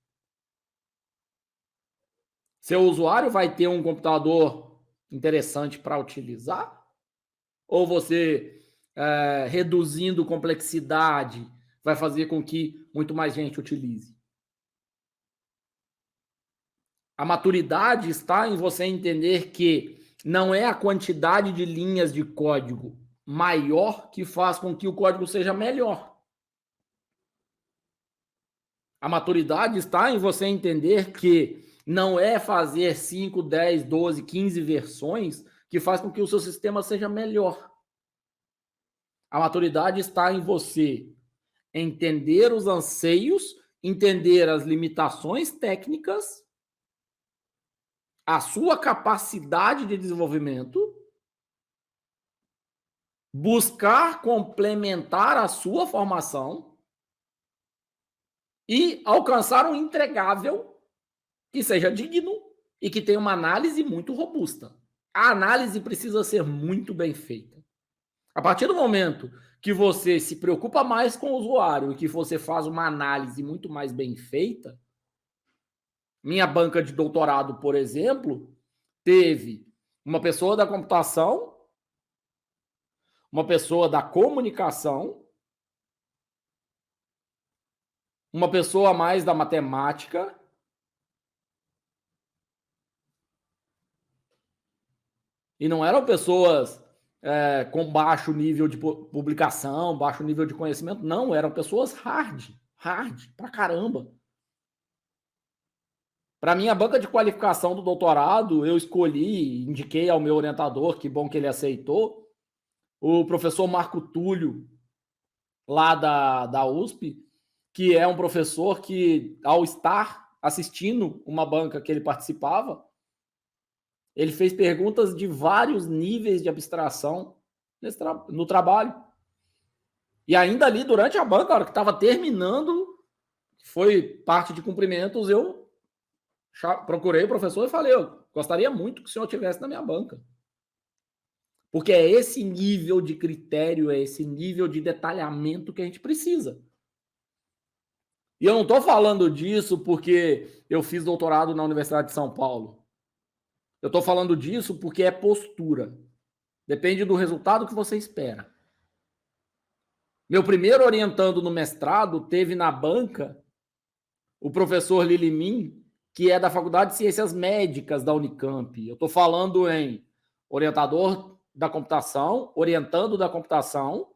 Seu usuário vai ter um computador interessante para utilizar? Ou você reduzindo complexidade, vai fazer com que muito mais gente utilize. A maturidade está em você entender que não é a quantidade de linhas de código maior que faz com que o código seja melhor. A maturidade está em você entender que não é fazer 5, 10, 12, 15 versões que faz com que o seu sistema seja melhor. A maturidade está em você entender os anseios, entender as limitações técnicas, a sua capacidade de desenvolvimento, buscar complementar a sua formação e alcançar um entregável que seja digno e que tenha uma análise muito robusta. A análise precisa ser muito bem feita. A partir do momento que você se preocupa mais com o usuário e que você faz uma análise muito mais bem feita, minha banca de doutorado, por exemplo, teve uma pessoa da computação, uma pessoa da comunicação, uma pessoa a mais da matemática, e não eram pessoas com baixo nível de publicação, baixo nível de conhecimento, não, eram pessoas hard pra caramba. Para minha banca de qualificação do doutorado, eu escolhi, indiquei ao meu orientador, que bom que ele aceitou, o professor Marco Túlio, lá da USP, que é um professor que, ao estar assistindo uma banca que ele participava, ele fez perguntas de vários níveis de abstração no trabalho. E ainda ali, durante a banca, a hora que estava terminando, foi parte de cumprimentos, eu procurei o professor e falei, eu gostaria muito que o senhor estivesse na minha banca. Porque é esse nível de critério, é esse nível de detalhamento que a gente precisa. E eu não estou falando disso porque eu fiz doutorado na Universidade de São Paulo. Eu estou falando disso porque é postura. Depende do resultado que você espera. Meu primeiro orientando no mestrado teve na banca o professor Lilimin, que é da Faculdade de Ciências Médicas da Unicamp. Eu estou falando em orientador da computação, orientando da computação,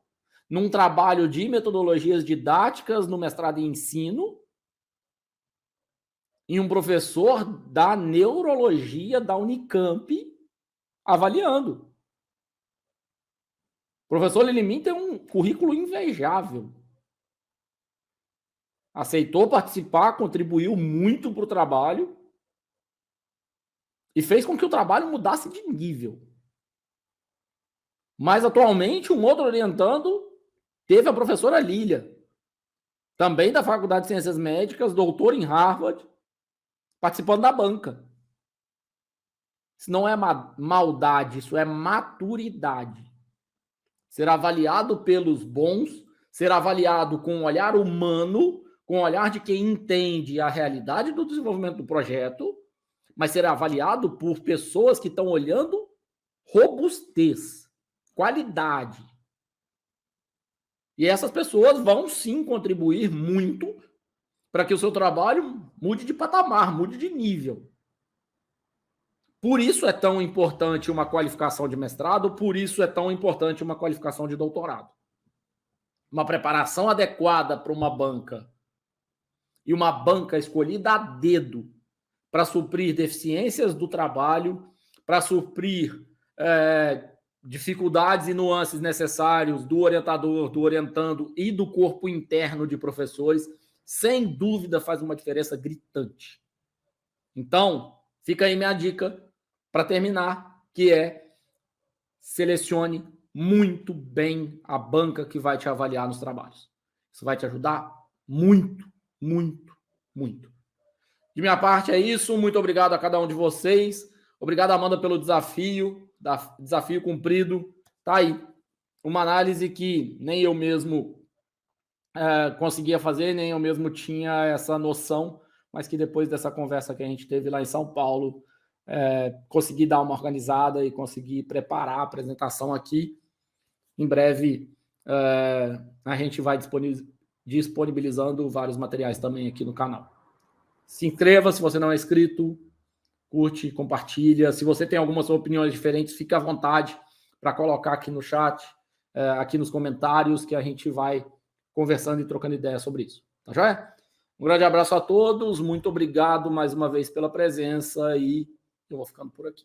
num trabalho de metodologias didáticas no mestrado em ensino, e um professor da neurologia da Unicamp avaliando. O professor Lilimin tem um currículo invejável. Aceitou participar, contribuiu muito para o trabalho e fez com que o trabalho mudasse de nível. Mas, atualmente, um outro orientando teve a professora Lília, também da Faculdade de Ciências Médicas, doutora em Harvard, participando da banca. Isso não é maldade, isso é maturidade. Ser avaliado pelos bons, ser avaliado com um olhar humano, com o olhar de quem entende a realidade do desenvolvimento do projeto, mas ser avaliado por pessoas que estão olhando robustez, qualidade. E essas pessoas vão sim contribuir muito para que o seu trabalho mude de patamar, mude de nível. Por isso é tão importante uma qualificação de mestrado, por isso é tão importante uma qualificação de doutorado. Uma preparação adequada para uma banca e uma banca escolhida a dedo para suprir deficiências do trabalho, para suprir dificuldades e nuances necessários do orientador, do orientando e do corpo interno de professores, sem dúvida faz uma diferença gritante. Então, fica aí minha dica para terminar, que é selecione muito bem a banca que vai te avaliar nos trabalhos. Isso vai te ajudar muito, muito, muito. De minha parte é isso. Muito obrigado a cada um de vocês. Obrigado, Amanda, pelo desafio cumprido. Tá aí. Uma análise que nem eu mesmo conseguia fazer, nem eu mesmo tinha essa noção, mas que depois dessa conversa que a gente teve lá em São Paulo, consegui dar uma organizada e consegui preparar a apresentação aqui. em breve a gente vai disponibilizando vários materiais também aqui no canal. Se inscreva se você não é inscrito, curte, compartilha. Se você tem algumas opiniões diferentes, fique à vontade para colocar aqui no chat, aqui nos comentários, que a gente vai conversando e trocando ideias sobre isso. Tá joia? Um grande abraço a todos, muito obrigado mais uma vez pela presença e eu vou ficando por aqui.